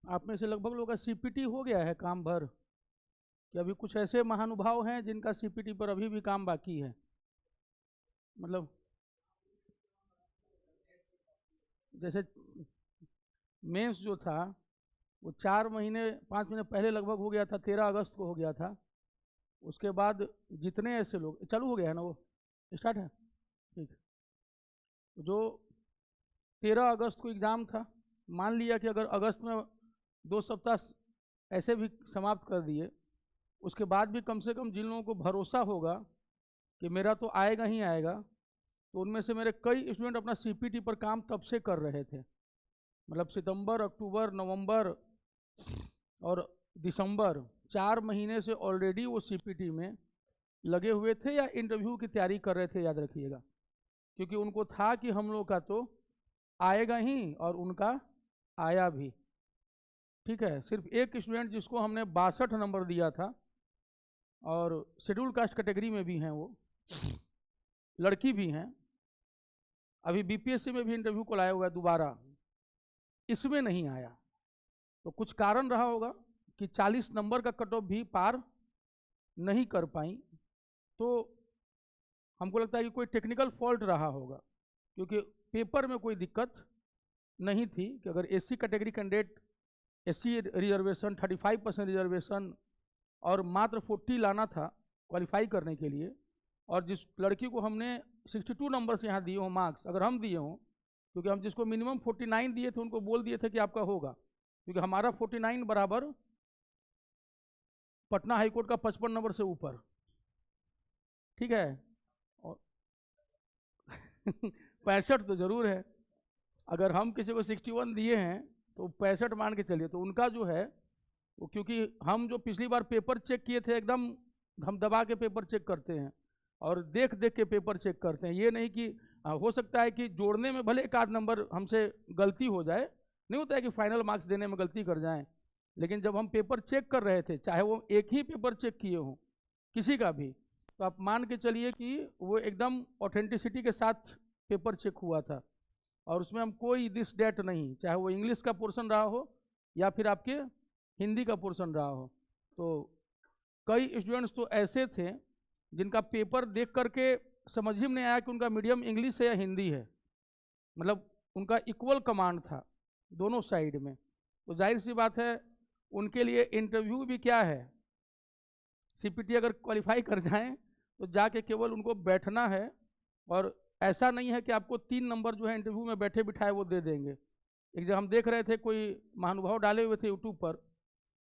आप में से लगभग लोगों का सीपीटी हो गया है काम भर, कि अभी कुछ ऐसे महानुभाव हैं जिनका सीपीटी पर अभी भी काम बाकी है? मतलब जैसे मेंस जो था वो 4 महीने 5 महीने पहले लगभग हो गया था, 13 अगस्त को हो गया था। उसके बाद जितने ऐसे लोग, चालू हो गया है ना, वो स्टार्ट है, ठीक। जो 13 अगस्त को एग्ज़ाम था, मान लिया कि अगर अगस्त में 2 सप्ताह ऐसे भी समाप्त कर दिए, उसके बाद भी कम से कम जिन लोगों को भरोसा होगा कि मेरा तो आएगा ही आएगा, तो उनमें से मेरे कई स्टूडेंट अपना सीपीटी पर काम तब से कर रहे थे। मतलब सितंबर, अक्टूबर, नवंबर और दिसंबर, 4 महीने से ऑलरेडी वो सीपीटी में लगे हुए थे या इंटरव्यू की तैयारी कर रहे थे, याद रखिएगा। क्योंकि उनको था कि हम लोग का तो आएगा ही, और उनका आया भी। ठीक है, सिर्फ एक स्टूडेंट जिसको हमने 62 नंबर दिया था, और शेड्यूल कास्ट कैटेगरी में भी हैं, वो लड़की भी हैं, अभी बीपीएससी में भी इंटरव्यू को लाया हुआ है दोबारा, इसमें नहीं आया। तो कुछ कारण रहा होगा कि 40 नंबर का कट ऑफ भी पार नहीं कर पाई। तो हमको लगता है कि कोई टेक्निकल फॉल्ट रहा होगा, क्योंकि पेपर में कोई दिक्कत नहीं थी कि अगर SC category candidate, SC reservation 35% reservation और मात्र 40 लाना था क्वालिफाई करने के लिए, और जिस लड़की को हमने 62 नंबर से यहाँ दिए हों मार्क्स, अगर हम दिए हों, क्योंकि हम जिसको मिनिमम 49 दिए थे उनको बोल दिए थे कि आपका होगा, क्योंकि हमारा 49 बराबर पटना हाईकोर्ट का 55 नंबर से ऊपर। ठीक है, और 65 तो जरूर है। अगर हम किसी को 61 दिए हैं तो 65 मान के चलिए, तो उनका जो है वो, क्योंकि हम जो पिछली बार पेपर चेक किए थे, एकदम हम दबा के पेपर चेक करते हैं और देख देख के पेपर चेक करते हैं। ये नहीं कि हो सकता है कि जोड़ने में भले एक आध नंबर हमसे गलती हो जाए, नहीं होता है कि फाइनल मार्क्स देने में गलती कर जाएं, लेकिन जब हम पेपर चेक कर रहे थे, चाहे वो एक ही पेपर चेक किए हों किसी का भी, तो आप मान के चलिए कि वो एकदम ऑथेंटिसिटी के साथ पेपर चेक हुआ था, और उसमें हम कोई दिस डेट नहीं, चाहे वो इंग्लिश का पोर्शन रहा हो या फिर आपके हिंदी का पोर्शन रहा हो। तो कई स्टूडेंट्स तो ऐसे थे जिनका पेपर देख करके समझ ही नहीं आया कि उनका मीडियम इंग्लिश है या हिंदी है, मतलब उनका इक्वल कमांड था दोनों साइड में। तो जाहिर सी बात है उनके लिए इंटरव्यू भी क्या है, सीपीटी अगर क्वालिफाई कर जाएं तो जाके केवल उनको बैठना है, और ऐसा नहीं है कि आपको 3 नंबर जो है इंटरव्यू में बैठे बिठाए वो दे देंगे। एक जब हम देख रहे थे, कोई महानुभाव डाले हुए थे यूट्यूब पर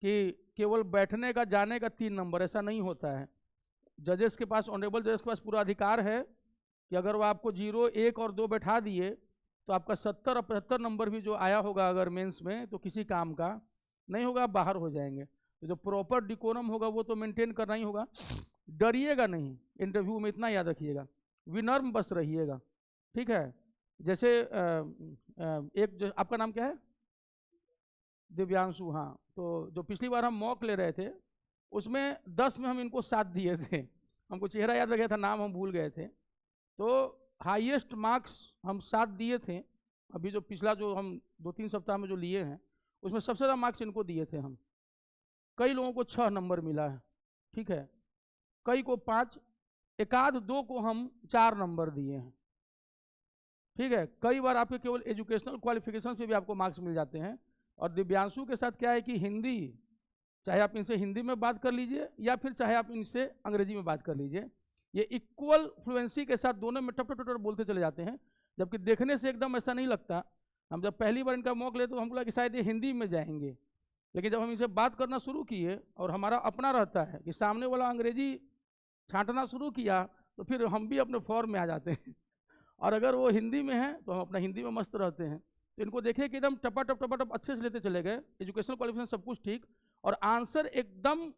कि केवल बैठने का, जाने का 3 नंबर, ऐसा नहीं होता है। जजेस के पास, ऑनरेबल जजेस के पास पूरा अधिकार है कि अगर वो आपको 0, 1 और 2 बैठा दिए तो आपका 70 और 75 नंबर भी जो आया होगा अगर मेंस में, तो किसी काम का नहीं होगा, आप बाहर हो जाएंगे। तो जो प्रॉपर डिकोरम होगा वो तो मेंटेन करना ही होगा। डरिएगा नहीं इंटरव्यू में, इतना याद रखिएगा, विनम्र बस रहिएगा। ठीक है, जैसे एक जो, आपका नाम क्या है? दिव्यांशु, हाँ। तो जो पिछली बार हम मॉक ले रहे थे उसमें 10 में हम इनको 7 दिए थे, हमको चेहरा याद रखा था, नाम हम भूल गए थे। तो हाईएस्ट मार्क्स हम 7 दिए थे। अभी जो पिछला जो हम 2-3 सप्ताह में जो लिए हैं उसमें सबसे ज़्यादा मार्क्स इनको दिए थे हम। कई लोगों को 6 नंबर मिला है, ठीक है, कई को 5, एक आध 2 को हम 4 नंबर दिए हैं। ठीक है, कई बार आपके केवल एजुकेशनल क्वालिफिकेशन से भी आपको मार्क्स मिल जाते हैं। और दिव्यांशु के साथ क्या है कि हिंदी, चाहे आप इनसे हिंदी में बात कर लीजिए या फिर चाहे आप इनसे अंग्रेजी में बात कर लीजिए, ये इक्वल फ्लुएंसी के साथ दोनों में टप टप टप बोलते चले जाते हैं, जबकि देखने से एकदम ऐसा नहीं लगता। हम जब पहली बार इनका मॉक लेते तो हमको लगा कि शायद ये हिंदी में जाएंगे, लेकिन जब हम इनसे बात करना शुरू किए, और हमारा अपना रहता है कि सामने वाला अंग्रेजी छांटना शुरू किया, तो फिर हम भी अपने फॉर्म में आ जाते हैं और अगर वो हिंदी में है तो हम अपना हिंदी में मस्त रहते हैं। तो इनको देखिए कि एकदम टपा टप अच्छे से लेते चले गए, एजुकेशनल क्वालिफिकेशन सब कुछ ठीक, और आंसर एकदम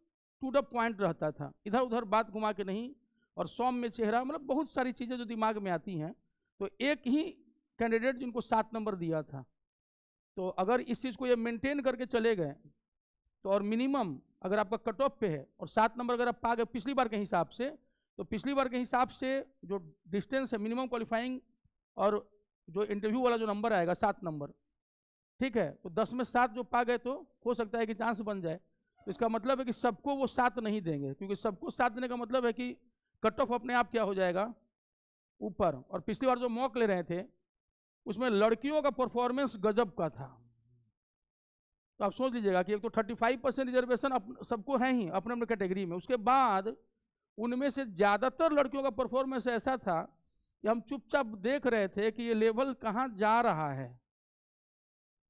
टू द पॉइंट रहता था, इधर उधर बात घुमा के नहीं, और सौम्य चेहरा, मतलब बहुत सारी चीज़ें जो दिमाग में आती हैं। तो एक ही कैंडिडेट जिनको 7 नंबर दिया था, तो अगर इस चीज़ को ये मेंटेन करके चले गए तो, और मिनिमम अगर आपका कट ऑफ पे है और 7 नंबर अगर आप पा गए पिछली बार के हिसाब से, तो पिछली बार के हिसाब से जो डिस्टेंस है मिनिमम क्वालिफाइंग और जो इंटरव्यू वाला जो नंबर आएगा 7 नंबर, ठीक है, तो 10 में 7 जो पा गए तो हो सकता है कि चांस बन जाए। तो इसका मतलब है कि सबको वो 7 नहीं देंगे, क्योंकि सबको 7 देने का मतलब है कि कट ऑफ अपने आप क्या हो जाएगा, ऊपर। और पिछली बार जो मॉक ले रहे थे उसमें लड़कियों का परफॉर्मेंस गजब का था। तो आप सोच लीजिएगा कि एक तो 35% रिजर्वेशन सबको है ही अपने अपने कैटेगरी में, उसके बाद उनमें से ज़्यादातर लड़कियों का परफॉर्मेंस ऐसा था कि हम चुपचाप देख रहे थे कि ये लेवल कहाँ जा रहा है।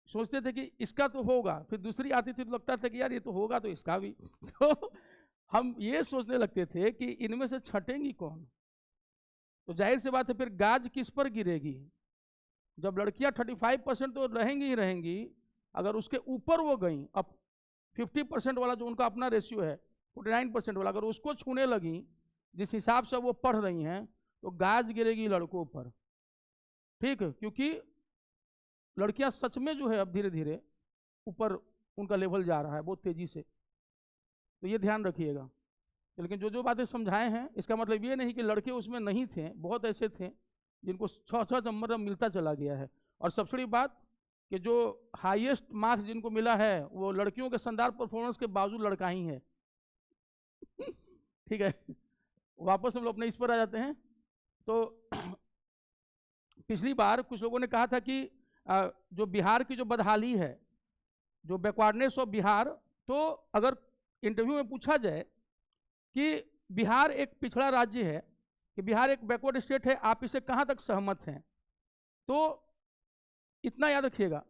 सोचते थे कि इसका तो होगा, फिर दूसरी आती थी तो लगता था कि यार ये तो होगा तो इसका भी तो हम ये सोचने लगते थे कि इनमें से छटेंगी कौन। तो जाहिर सी बात है फिर गाज किस पर गिरेगी, जब लड़कियां 35% तो रहेंगी ही रहेंगी, अगर उसके ऊपर वो गई, अब 50% वाला जो उनका अपना रेशियो है 49% वाला, अगर उसको छूने लगी जिस हिसाब से वो पढ़ रही हैं, तो गाज गिरेगी लड़कों पर। ठीक है, क्योंकि लड़कियां सच में जो है अब धीरे धीरे ऊपर उनका लेवल जा रहा है बहुत तेजी से, तो ये ध्यान रखिएगा। लेकिन जो जो बातें समझाए हैं इसका मतलब ये नहीं कि लड़के उसमें नहीं थे, बहुत ऐसे थे जिनको 6 नंबर मिलता चला गया है। और सबसे बड़ी बात कि जो हाईएस्ट मार्क्स जिनको मिला है वो लड़कियों के शानदार परफॉर्मेंस के बावजूद लड़का ही है ठीक है, वापस हम लोग अपने इस पर आ जाते हैं। तो पिछली बार कुछ लोगों ने कहा था कि जो बिहार की जो बदहाली है, जो बैकवर्डनेस ऑफ बिहार, तो अगर इंटरव्यू में पूछा जाए कि बिहार एक पिछड़ा राज्य है, कि बिहार एक बैकवर्ड स्टेट है, आप इसे कहाँ तक सहमत हैं, तो इतना याद रखिएगा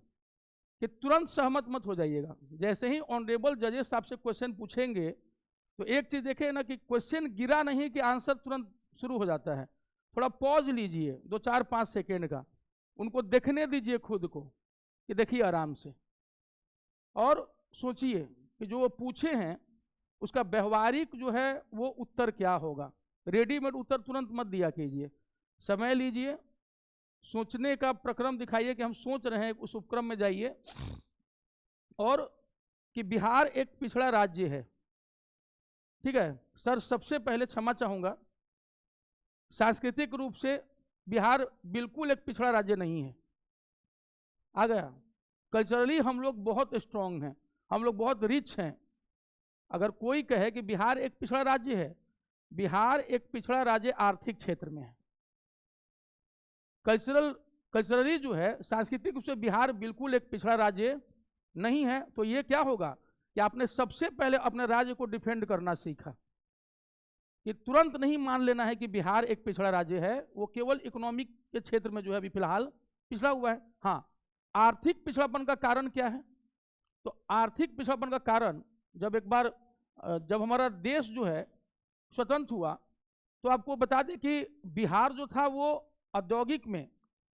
कि तुरंत सहमत मत हो जाइएगा। जैसे ही ऑनरेबल जजेस आपसे क्वेश्चन पूछेंगे तो एक चीज देखें ना कि क्वेश्चन गिरा नहीं कि आंसर तुरंत शुरू हो जाता है, थोड़ा पॉज लीजिए 2, 4, 5 सेकेंड का, उनको देखने दीजिए खुद को कि देखिए आराम से, और सोचिए कि जो वो पूछे हैं उसका व्यवहारिक जो है वो उत्तर क्या होगा। रेडीमेड उत्तर तुरंत मत दिया कीजिए, समय लीजिए, सोचने का प्रक्रम दिखाइए कि हम सोच रहे हैं, उस उपक्रम में जाइए। और कि बिहार एक पिछड़ा राज्य है, ठीक है सर, सबसे पहले क्षमा चाहूंगा, सांस्कृतिक रूप से बिहार बिल्कुल एक पिछड़ा राज्य नहीं है, आ गया। कल्चरली हम लोग बहुत स्ट्रांग हैं, हम लोग बहुत रिच हैं। अगर कोई कहे कि बिहार एक पिछड़ा राज्य है, बिहार एक पिछड़ा राज्य आर्थिक क्षेत्र में है। कल्चरली जो है सांस्कृतिक रूप से बिहार बिल्कुल एक पिछड़ा राज्य नहीं है। तो ये क्या होगा कि आपने सबसे पहले अपने राज्य को डिफेंड करना सीखा, कि तुरंत नहीं मान लेना है कि बिहार एक पिछड़ा राज्य है, वो केवल इकोनॉमिक के क्षेत्र में जो है अभी फिलहाल पिछड़ा हुआ है। हाँ, आर्थिक पिछड़ापन का कारण क्या है, तो आर्थिक पिछड़ापन का कारण जब हमारा देश जो है स्वतंत्र हुआ, तो आपको बता दें कि बिहार जो था वो औद्योगिक में,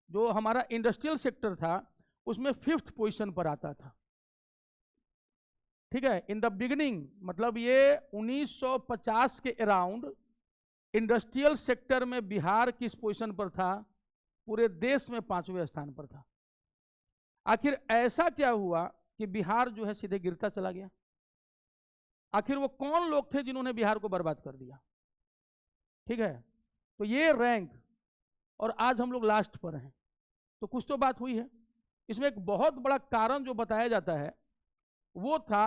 जो हमारा इंडस्ट्रियल सेक्टर था, उसमें 5th पोजीशन पर आता था। ठीक है, इन द बिगिनिंग, मतलब ये 1950 के अराउंड इंडस्ट्रियल सेक्टर में बिहार किस पोजीशन पर था, पूरे देश में 5वें स्थान पर था। आखिर ऐसा क्या हुआ कि बिहार जो है सीधे गिरता चला गया? आखिर वो कौन लोग थे जिन्होंने बिहार को बर्बाद कर दिया? ठीक है, तो ये रैंक, और आज हम लोग लास्ट पर हैं, तो कुछ तो बात हुई है। इसमें एक बहुत बड़ा कारण जो बताया जाता है वो था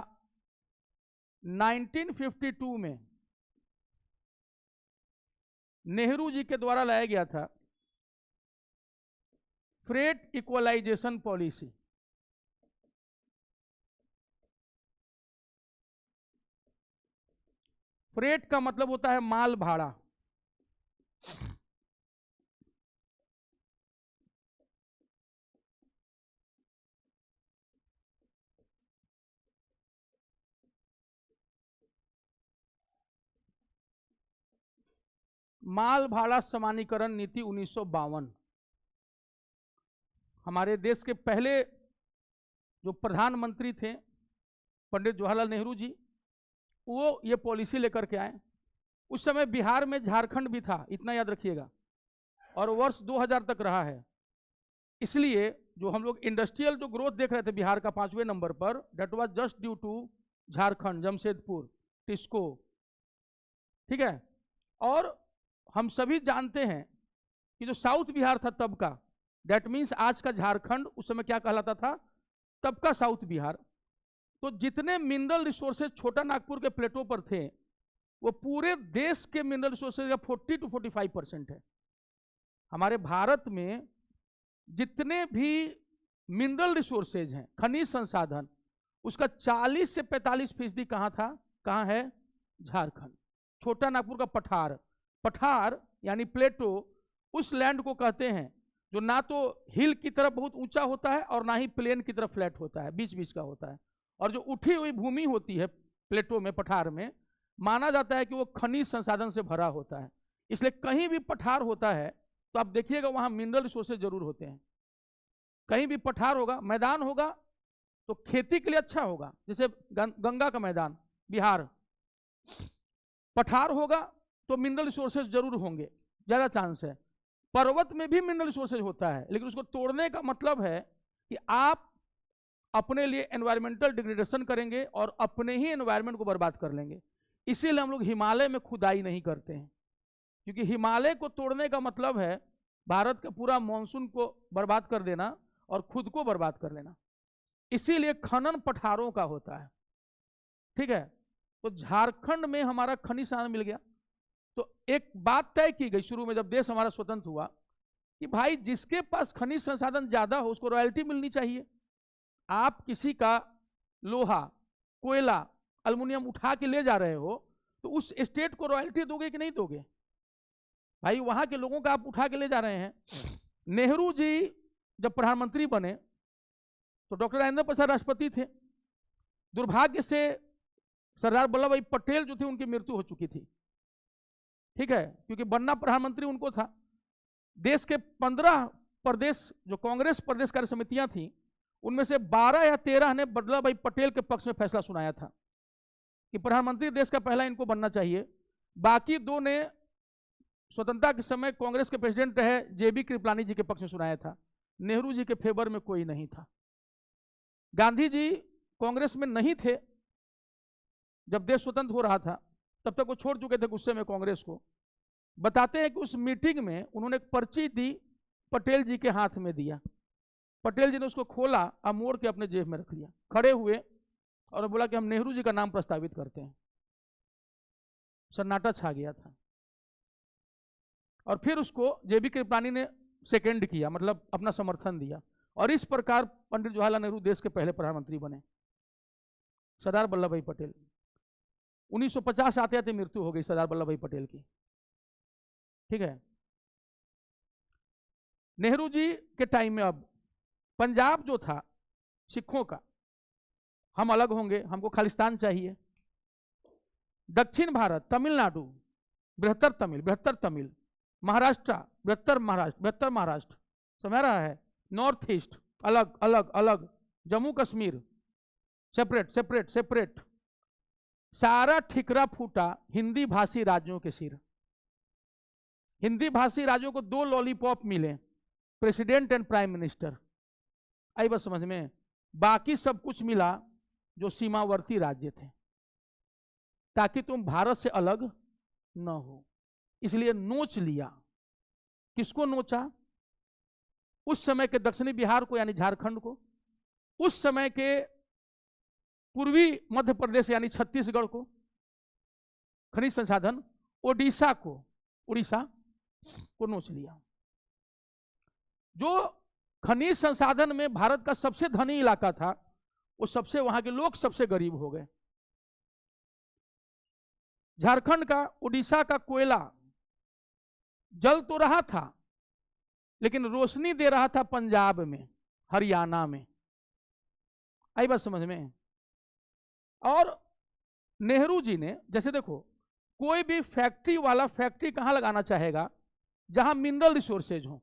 1952 में नेहरू जी के द्वारा लाया गया था फ्रेट इक्वलाइजेशन पॉलिसी। फ्रेट का मतलब होता है माल भाड़ा। माल भाड़ा समानीकरण नीति 1952, हमारे देश के पहले जो प्रधानमंत्री थे पंडित जवाहरलाल नेहरू जी, वो ये पॉलिसी लेकर के आए। उस समय बिहार में झारखंड भी था, इतना याद रखिएगा, और वर्ष 2000 तक रहा है। इसलिए जो हम लोग इंडस्ट्रियल जो ग्रोथ देख रहे थे बिहार का 5वें नंबर पर, that was just due to Jharkhand, Jamshedpur, TISCO. ठीक है, और हम सभी जानते हैं कि जो साउथ बिहार था तब का, दैट मीन्स आज का झारखंड, उस समय क्या कहलाता था? तब का साउथ बिहार। तो जितने मिनरल रिसोर्सेज छोटा नागपुर के प्लेटों पर थे वो पूरे देश के मिनरल रिसोर्सेज का 40 to 45% है। हमारे भारत में जितने भी मिनरल रिसोर्सेज हैं, खनिज संसाधन, उसका 40 से 45% कहाँ था, कहाँ है, झारखंड। छोटा नागपुर का पठार, पठार यानी प्लेटो उस लैंड को कहते हैं जो ना तो हिल की तरफ बहुत ऊंचा होता है और ना ही प्लेन की तरफ फ्लैट होता है, बीच बीच का होता है। और जो उठी हुई भूमि होती है प्लेटो में, पठार में, माना जाता है कि वो खनिज संसाधन से भरा होता है। इसलिए कहीं भी पठार होता है तो आप देखिएगा वहां मिनरल रिसोर्सेज जरूर होते हैं। कहीं भी पठार होगा, मैदान होगा, तो खेती के लिए अच्छा होगा। जैसे गंगा का मैदान बिहार, पठार होगा तो मिनरल रिसोर्सेज जरूर होंगे, ज्यादा चांस है। पर्वत में भी मिनरल रिसोर्सेज होता है, लेकिन उसको तोड़ने का मतलब है कि आप अपने लिए एनवायरमेंटल डिग्रेडेशन करेंगे और अपने ही एनवायरमेंट को बर्बाद कर लेंगे। इसीलिए हम लोग हिमालय में खुदाई नहीं करते हैं, क्योंकि हिमालय को तोड़ने का मतलब है भारत का पूरा मानसून को बर्बाद कर देना और खुद को बर्बाद कर लेना। इसीलिए खनन पठारों का होता है, ठीक है। तो झारखंड में हमारा खनिज संसाधन मिल गया। तो एक बात तय की गई शुरू में जब देश हमारा स्वतंत्र हुआ कि भाई जिसके पास खनिज संसाधन ज्यादा हो उसको रॉयल्टी मिलनी चाहिए। आप किसी का लोहा, कोयला, अल्युमिनियम उठा के ले जा रहे हो तो उस स्टेट को रॉयल्टी दोगे कि नहीं दोगे? भाई वहां के लोगों का आप उठा के ले जा रहे हैं। नेहरू जी जब प्रधानमंत्री बने तो डॉक्टर राजेंद्र प्रसाद राष्ट्रपति थे। दुर्भाग्य से सरदार वल्लभ भाई पटेल जो थे उनकी मृत्यु हो चुकी थी, ठीक है, क्योंकि बनना प्रधानमंत्री उनको था। देश के 15 प्रदेश जो कांग्रेस प्रदेश कार्य समितियां थी उनमें से 12 या 13 ने वल्लभ भाई पटेल के पक्ष में फैसला सुनाया था कि प्रधानमंत्री देश का पहला इनको बनना चाहिए। बाकी 2 ने स्वतंत्रता के समय कांग्रेस के प्रेसिडेंट रहे जेबी कृपलानी जी के पक्ष में सुनाया था। नेहरू जी के फेवर में कोई नहीं था। गांधी जी कांग्रेस में नहीं थे जब देश स्वतंत्र हो रहा था, तब तक वो छोड़ चुके थे गुस्से में कांग्रेस को। बताते हैं कि उस मीटिंग में उन्होंने एक पर्ची दी, पटेल जी के हाथ में दिया। पटेल जी ने उसको खोला और मोड़ के अपने जेब में रख लिया, खड़े हुए और बोला कि हम नेहरू जी का नाम प्रस्तावित करते हैं। सन्नाटा छा गया था। और फिर उसको जेबी कृपलानी ने सेकेंड किया, मतलब अपना समर्थन दिया, और इस प्रकार पंडित जवाहरलाल नेहरू देश के पहले प्रधानमंत्री बने। सरदार वल्लभ भाई पटेल 1950 आते आते मृत्यु हो गई सरदार वल्लभ भाई पटेल की, ठीक है। नेहरू जी के टाइम में अब पंजाब जो था सिखों का, हम अलग होंगे, हमको खालिस्तान चाहिए। दक्षिण भारत, तमिलनाडु बृहत्तर तमिल, महाराष्ट्र बृहत्तर महाराष्ट्र, समझ रहा है, नॉर्थ ईस्ट अलग अलग अलग, जम्मू कश्मीर सेपरेट, सारा ठिकरा फूटा हिंदी भाषी राज्यों के सिर। हिंदी भाषी राज्यों को 2 लॉलीपॉप मिले, प्रेसिडेंट एंड प्राइम मिनिस्टर, आई बस समझ में। बाकी सब कुछ मिला जो सीमावर्ती राज्य थे, ताकि तुम भारत से अलग न हो। इसलिए नोच लिया। किसको नोचा? उस समय के दक्षिणी बिहार को यानी झारखंड को, उस समय के पूर्वी मध्य प्रदेश यानी छत्तीसगढ़ को खनिज संसाधन, उड़ीसा को नोच लिया। जो खनिज संसाधन में भारत का सबसे धनी इलाका था, वो सबसे, वहां के लोग सबसे गरीब हो गए। झारखंड का, उड़ीसा का कोयला जल तो रहा था लेकिन रोशनी दे रहा था पंजाब में, हरियाणा में, आई बात समझ में। और नेहरू जी ने, जैसे देखो, कोई भी फैक्ट्री वाला फैक्ट्री कहां लगाना चाहेगा? जहां मिनरल रिसोर्सेज हो।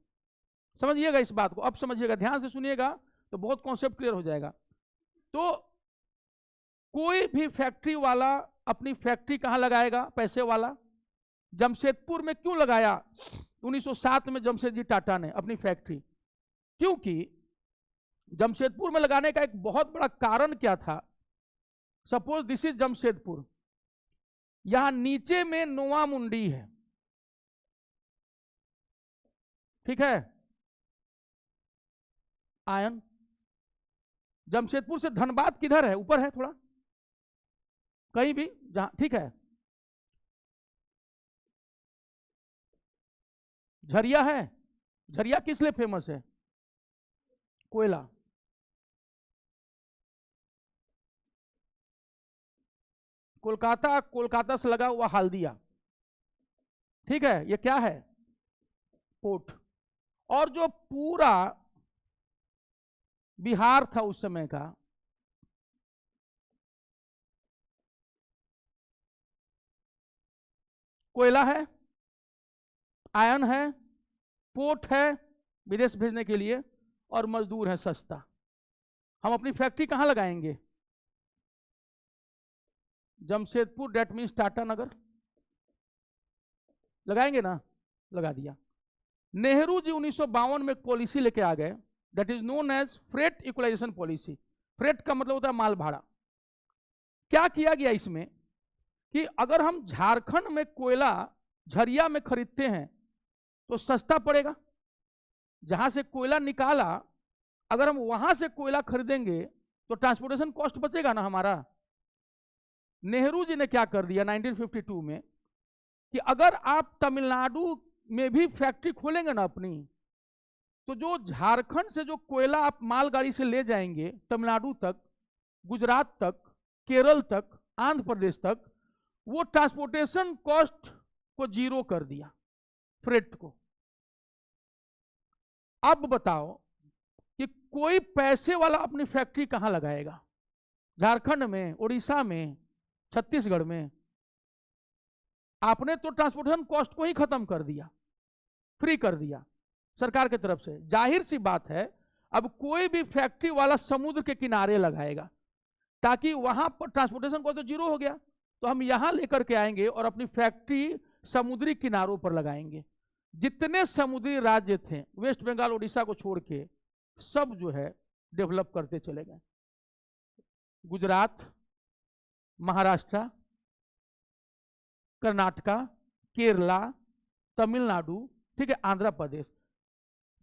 समझिएगा इस बात को, अब समझिएगा, ध्यान से सुनिएगा तो बहुत कॉन्सेप्ट क्लियर हो जाएगा। तो कोई भी फैक्ट्री वाला अपनी फैक्ट्री कहां लगाएगा? पैसे वाला जमशेदपुर में क्यों लगाया 1907 में जमशेदजी टाटा ने अपनी फैक्ट्री? क्योंकि जमशेदपुर में लगाने का एक बहुत बड़ा कारण क्या था? सपोज दिस इज जमशेदपुर, यहां नीचे में नोवा मुंडी है, ठीक है, आयन, जमशेदपुर से धनबाद किधर है? ऊपर है थोड़ा, कहीं भी जहां, ठीक है। झरिया है। झरिया किस लिए फेमस है? कोयला। कोलकाता, कोलकाता से लगा हुआ हल्दिया, ठीक है, ये क्या है? पोर्ट। और जो पूरा बिहार था उस समय का, कोयला है, आयन है, पोर्ट है विदेश भेजने के लिए, और मजदूर है सस्ता। हम अपनी फैक्ट्री कहां लगाएंगे? जमशेदपुर, डेट मीन्स टाटा नगर। लगाएंगे ना? लगा दिया। नेहरू जी 1952 में एक पॉलिसी लेके आ गए, that is known as freight equalisation policy. Freight का मतलब होता है माल भाड़ा। क्या किया गया इसमें कि अगर हम झारखंड में कोयला झरिया में खरीदते हैं तो सस्ता पड़ेगा, जहां से कोयला निकाला, अगर हम वहां से कोयला खरीदेंगे तो ट्रांसपोर्टेशन कॉस्ट बचेगा ना हमारा। नेहरू जी ने क्या कर दिया 1952 में कि अगर आप तमिलनाडु में भी फैक्ट्री खोलेंगे ना अपनी, तो जो झारखंड से जो कोयला आप मालगाड़ी से ले जाएंगे तमिलनाडु तक, गुजरात तक, केरल तक, आंध्र प्रदेश तक, वो ट्रांसपोर्टेशन कॉस्ट को जीरो कर दिया, फ्रेट को। अब बताओ कि कोई पैसे वाला अपनी फैक्ट्री कहां लगाएगा? झारखंड में, उड़ीसा में, छत्तीसगढ़ में। आपने तो ट्रांसपोर्टेशन कॉस्ट को ही खत्म कर दिया, फ्री कर दिया सरकार की तरफ से। जाहिर सी बात है अब कोई भी फैक्ट्री वाला समुद्र के किनारे लगाएगा, ताकि वहां पर ट्रांसपोर्टेशन कॉस्ट तो जीरो हो गया, तो हम यहां लेकर के आएंगे और अपनी फैक्ट्री समुद्री किनारों पर लगाएंगे। जितने समुद्री राज्य थे वेस्ट बंगाल उड़ीसा को छोड़ के, सब जो है डेवलप करते चले गए। गुजरात, महाराष्ट्र, कर्नाटका, केरला, तमिलनाडु, ठीक है, आंध्र प्रदेश।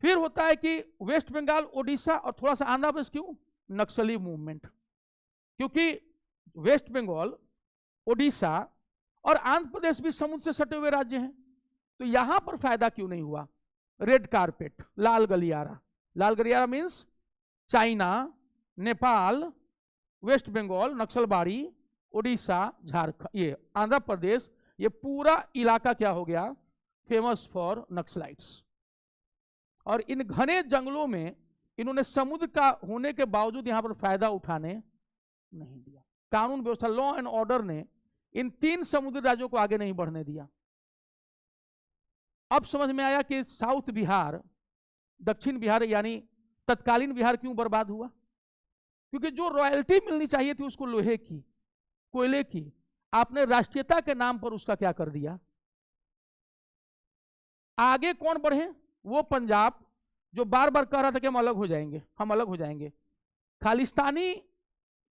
फिर होता है कि वेस्ट बंगाल, ओडिशा और थोड़ा सा आंध्र प्रदेश। क्यों? नक्सली मूवमेंट। क्योंकि वेस्ट बंगाल, ओडिशा और आंध्र प्रदेश भी समुद्र से सटे हुए राज्य हैं, तो यहां पर फायदा क्यों नहीं हुआ? रेड कारपेट, लाल गलियारा। लाल गलियारा मीन्स चाइना, नेपाल, वेस्ट बंगाल, नक्सलबाड़ी, ओडिशा, झारखंड, ये आंध्र प्रदेश, ये पूरा इलाका क्या हो गया? Famous for naxalites. और इन घने जंगलों में इन्होंने समुद्र का होने के बावजूद यहां पर फायदा उठाने नहीं दिया। कानून व्यवस्था, लॉ एंड ऑर्डर ने इन 3 समुद्री राज्यों को आगे नहीं बढ़ने दिया। अब समझ में आया कि साउथ बिहार, दक्षिण बिहार यानी तत्कालीन बिहार क्यों बर्बाद हुआ? क्योंकि जो रॉयल्टी मिलनी चाहिए थी उसको लोहे की, कोयले की, आपने राष्ट्रीयता के नाम पर उसका क्या कर दिया? आगे कौन बढ़े? वो पंजाब जो बार बार कह रहा था कि हम अलग हो जाएंगे, हम अलग हो जाएंगे। खालिस्तानी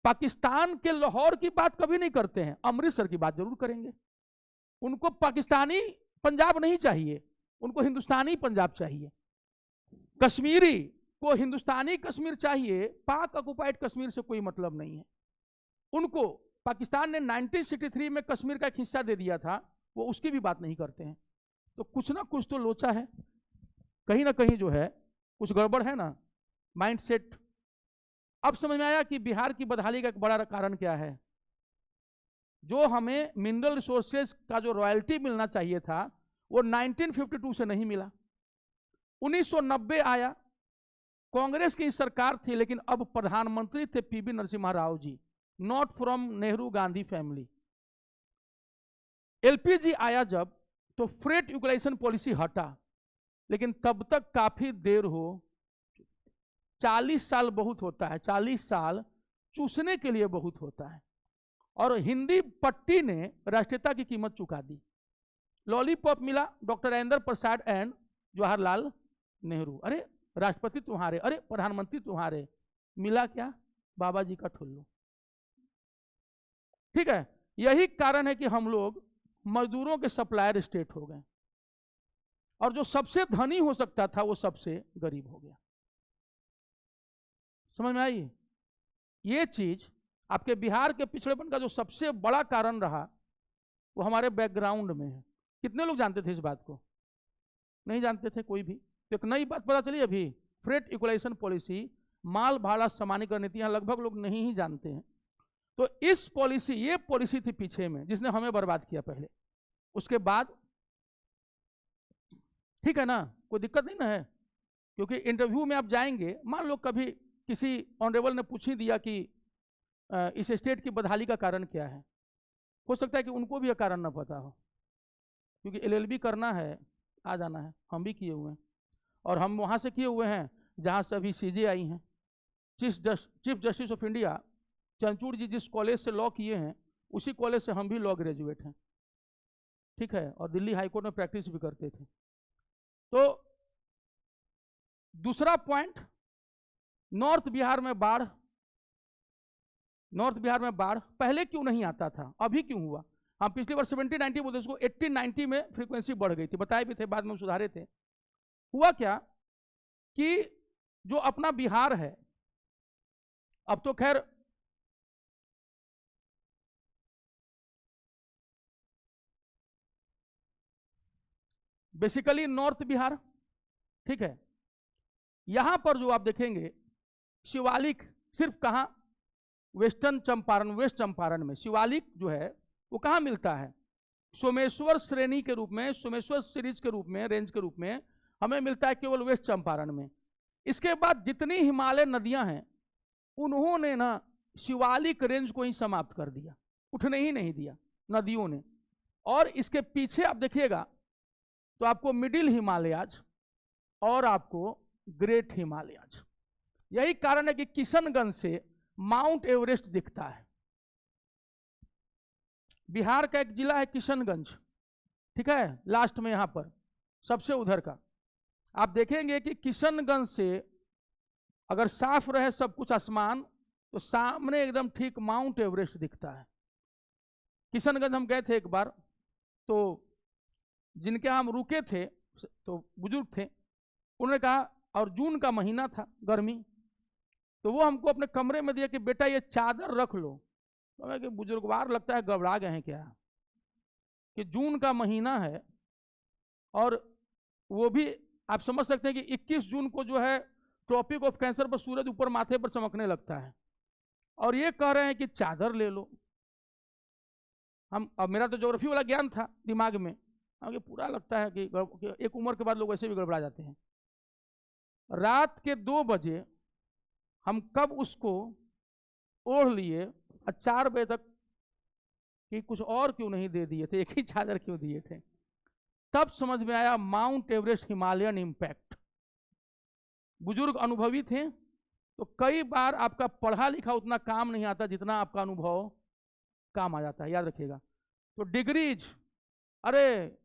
पाकिस्तान के लाहौर की बात कभी नहीं करते हैं, अमृतसर की बात जरूर करेंगे। उनको पाकिस्तानी पंजाब नहीं चाहिए, उनको हिंदुस्तानी पंजाब चाहिए। कश्मीरी को हिंदुस्तानी कश्मीर चाहिए, पाक ऑक्युपाइड कश्मीर से कोई मतलब नहीं है उनको। पाकिस्तान ने 1963 में कश्मीर का एक हिस्सा दे दिया था, वो उसकी भी बात नहीं करते हैं। तो कुछ ना कुछ तो लोचा है, कहीं ना कहीं जो है कुछ गड़बड़ है ना, माइंडसेट। अब समझ में आया कि बिहार की बदहाली का एक बड़ा कारण क्या है। जो हमें मिनरल रिसोर्सेज का जो रॉयल्टी मिलना चाहिए था वो 1952 से नहीं मिला। 1990 आया, कांग्रेस की सरकार थी, लेकिन अब प्रधानमंत्री थे PV Narasimha Rao ji, not from Nehru Gandhi family. LPG आया जब, तो फ्रेट इक्वलाइजेशन पॉलिसी हटा, लेकिन तब तक काफी देर हो। 40 साल बहुत होता है, 40 साल चूसने के लिए बहुत होता है। और हिंदी पट्टी ने राष्ट्रीयता की कीमत चुका दी। लॉलीपॉप मिला डॉक्टर राजेंद्र प्रसाद एंड जवाहरलाल नेहरू, अरे राष्ट्रपति तुम्हारे, अरे प्रधानमंत्री तुम्हारे, मिला क्या? बाबा जी का ठुल्लू। ठीक है, यही कारण है कि हम लोग मजदूरों के सप्लायर स्टेट हो गए, और जो सबसे धनी हो सकता था वो सबसे गरीब हो गया। समझ में आई? ये चीज आपके बिहार के पिछड़ेपन का जो सबसे बड़ा कारण रहा वो हमारे बैकग्राउंड में है। कितने लोग जानते थे इस बात को? नहीं जानते थे कोई भी। तो एक नई बात पता चली अभी, फ्रेट इक्वलाइजेशन पॉलिसी, माल भाड़ा समानीकरण नीति, लगभग लोग नहीं ही जानते हैं। तो इस पॉलिसी, ये पॉलिसी थी पीछे में जिसने हमें बर्बाद किया पहले। उसके बाद ठीक है ना, कोई दिक्कत नहीं ना है, क्योंकि इंटरव्यू में आप जाएंगे, मान लो कभी किसी ऑनरेबल ने पूछ ही दिया कि इस स्टेट की बदहाली का कारण क्या है, हो सकता है कि उनको भी यह कारण ना पता हो, क्योंकि एलएलबी करना है, आ जाना है, हम भी किए हुए हैं, और हम वहाँ से किए हुए हैं जहाँ से अभी सीजे आई हैं। Chief justice of India Chandrachud ji जिस कॉलेज से लॉ किए हैं, उसी कॉलेज से हम भी लॉ ग्रेजुएट हैं, ठीक है, और दिल्ली हाईकोर्ट में प्रैक्टिस भी करते थे। तो दूसरा पॉइंट, नॉर्थ बिहार में बाढ़। नॉर्थ बिहार में बाढ़ पहले क्यों नहीं आता था, अभी क्यों हुआ? हम पिछली बार 70-90 बोलते, उसको 80-90 में फ्रीक्वेंसी बढ़ गई थी, बताए भी थे, बाद में सुधारे थे। हुआ क्या कि जो अपना बिहार है, अब तो खैर बेसिकली नॉर्थ बिहार, ठीक है, यहां पर जो आप देखेंगे शिवालिक सिर्फ कहां, वेस्टर्न चंपारण, वेस्ट चंपारण में शिवालिक जो है वो कहां मिलता है? सोमेश्वर श्रेणी के रूप में, सोमेश्वर सीरीज के रूप में, रेंज के रूप में हमें मिलता है केवल वेस्ट चंपारण में। इसके बाद जितनी हिमालय नदियां हैं उन्होंने ना शिवालिक रेंज को ही समाप्त कर दिया, उठने ही नहीं दिया नदियों ने। और इसके पीछे आप देखिएगा तो आपको मिडिल हिमालयाज और आपको ग्रेट हिमालयाज, यही कारण है कि किशनगंज से माउंट एवरेस्ट दिखता है। बिहार का एक जिला है किशनगंज, ठीक है, लास्ट में यहां पर सबसे उधर का, आप देखेंगे कि किशनगंज से अगर साफ रहे सब कुछ आसमान, तो सामने एकदम ठीक माउंट एवरेस्ट दिखता है। किशनगंज हम गए थे एक बार, तो जिनके हम रुके थे तो बुजुर्ग थे, उन्होंने कहा, और जून का महीना था, गर्मी, तो वो हमको अपने कमरे में दिया कि बेटा ये चादर रख लो। तो कि बुजुर्गवार लगता है, घबरा गए हैं क्या, कि जून का महीना है, और वो भी आप समझ सकते हैं कि 21 जून को जो है ट्रॉपिक ऑफ कैंसर पर सूरज ऊपर माथे पर चमकने लगता है, और ये कह रहे हैं कि चादर ले लो। अब मेरा तो ज्योग्राफी वाला ज्ञान था दिमाग में, हमें पूरा लगता है कि एक उम्र के बाद लोग ऐसे भी गड़बड़ा जाते हैं। रात के 2 बजे हम कब उसको ओढ़ लिए, और 4 बजे तक कि कुछ और क्यों नहीं दे दिए थे, एक ही चादर क्यों दिए थे, तब समझ में आया माउंट एवरेस्ट हिमालयन इंपैक्ट। बुजुर्ग अनुभवी थे, तो कई बार आपका पढ़ा लिखा उतना काम नहीं आता जितना आपका अनुभव काम आ जाता है, याद रखिएगा। तो डिग्रीज, अरे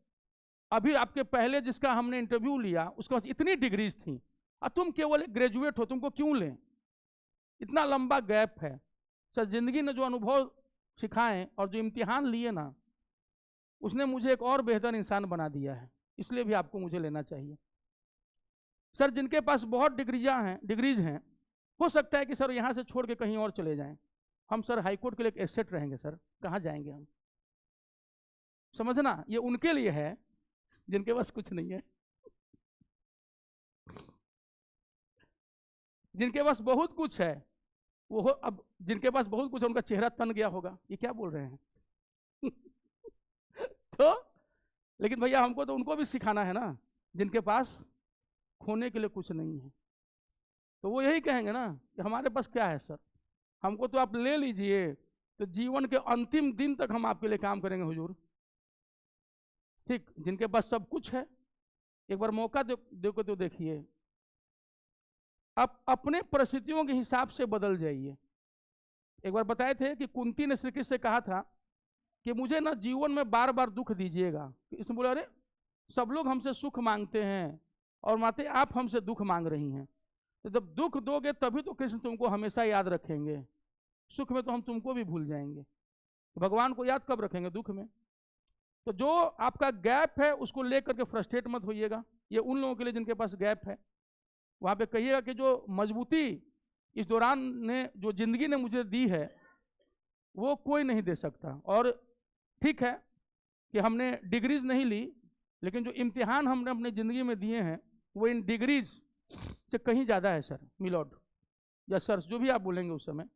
अभी आपके पहले जिसका हमने इंटरव्यू लिया उसके पास इतनी डिग्रीज थी, और तुम केवल एक ग्रेजुएट हो, तुमको क्यों लें, इतना लंबा गैप है। सर जिंदगी ने जो अनुभव सिखाएं और जो इम्तिहान लिए ना, उसने मुझे एक और बेहतर इंसान बना दिया है, इसलिए भी आपको मुझे लेना चाहिए। सर जिनके पास बहुत डिग्रीज हैं, हो सकता है कि सर यहाँ से छोड़ के कहीं और चले जाएं, हम सर हाईकोर्ट के लिए एक एसेट रहेंगे, सर कहाँ जाएंगे हम, समझना, ये उनके लिए है जिनके पास कुछ नहीं है। जिनके पास बहुत कुछ है वो अब जिनके पास बहुत कुछ है उनका चेहरा तन गया होगा, ये क्या बोल रहे हैं तो लेकिन भैया हमको तो उनको भी सिखाना है ना, जिनके पास खोने के लिए कुछ नहीं है। तो वो यही कहेंगे ना कि हमारे पास क्या है सर, हमको तो आप ले लीजिए, तो जीवन के अंतिम दिन तक हम आपके लिए काम करेंगे हुजूर। ठीक, जिनके पास सब कुछ है, एक बार मौका दे को तो देखिए, आप अपने परिस्थितियों के हिसाब से बदल जाइए। एक बार बताए थे कि कुंती ने श्री कृष्ण से कहा था कि मुझे ना जीवन में बार बार दुख दीजिएगा। इसने बोला, अरे सब लोग हमसे सुख मांगते हैं और माते आप हमसे दुख मांग रही हैं, तो जब दुख दोगे तभी तो कृष्ण तुमको हमेशा याद रखेंगे, सुख में तो हम तुमको भी भूल जाएंगे, तो भगवान को याद कब रखेंगे, दुख में। तो जो आपका गैप है उसको लेकर के फ्रस्ट्रेट मत होइएगा, ये उन लोगों के लिए जिनके पास गैप है। वहाँ पे कहिएगा कि जो मजबूती इस दौरान ने जो जिंदगी ने मुझे दी है वो कोई नहीं दे सकता। और ठीक है कि हमने डिग्रीज नहीं ली, लेकिन जो इम्तिहान हमने अपनी ज़िंदगी में दिए हैं वो इन डिग्रीज से कहीं ज़्यादा है सर, मिलॉर्ड या सर, जो भी आप बोलेंगे उस समय।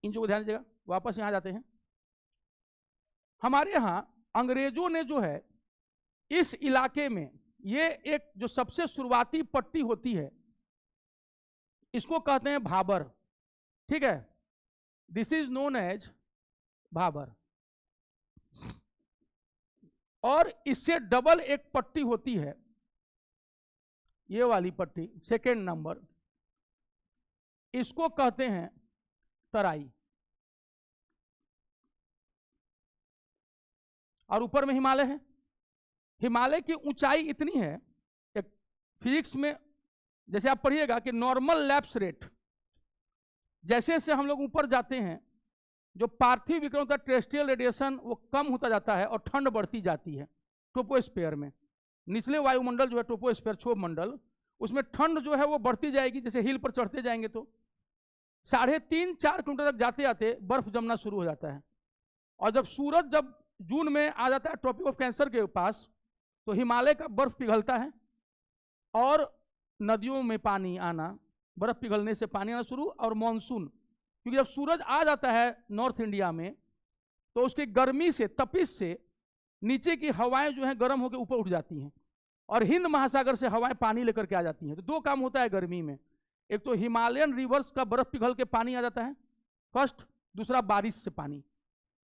इन जो ध्यान दीजिएगा। वापस यहाँ जाते हैं। हमारे यहाँ अंग्रेजों ने जो है इस इलाके में, ये एक जो सबसे शुरुआती पट्टी होती है इसको कहते हैं भाबर, ठीक है, this is known as Bhabar. और इससे डबल एक पट्टी होती है, ये वाली पट्टी सेकेंड नंबर, इसको कहते हैं तराई। और ऊपर में हिमालय है। हिमालय की ऊंचाई इतनी है, एक फिजिक्स में जैसे आप पढ़िएगा कि नॉर्मल लैप्स रेट, जैसे जैसे हम लोग ऊपर जाते हैं जो पार्थिव विकिरण का टेरेस्ट्रियल रेडिएशन वो कम होता जाता है और ठंड बढ़ती जाती है ट्रोपोस्फीयर में। निचले वायुमंडल जो है ट्रोपोस्फीयर, क्षोभ मंडल, उसमें ठंड जो है वो बढ़ती जाएगी। जैसे हिल पर चढ़ते जाएंगे तो 3.5-4 किलोमीटर तक जाते जाते बर्फ जमना शुरू हो जाता है। और जब सूरज जब जून में आ जाता है ट्रॉपिक ऑफ कैंसर के पास, तो हिमालय का बर्फ पिघलता है और नदियों में पानी आना, बर्फ पिघलने से पानी आना शुरू। और मानसून, क्योंकि जब सूरज आ जाता है नॉर्थ इंडिया में तो उसकी गर्मी से, तपिश से नीचे की हवाएं जो हैं गर्म होकर ऊपर उठ जाती हैं और हिंद महासागर से हवाएं पानी लेकर के आ जाती हैं। तो दो काम होता है गर्मी में, एक तो हिमालयन रिवर्स का बर्फ पिघल के पानी आ जाता है फर्स्ट, दूसरा बारिश से पानी।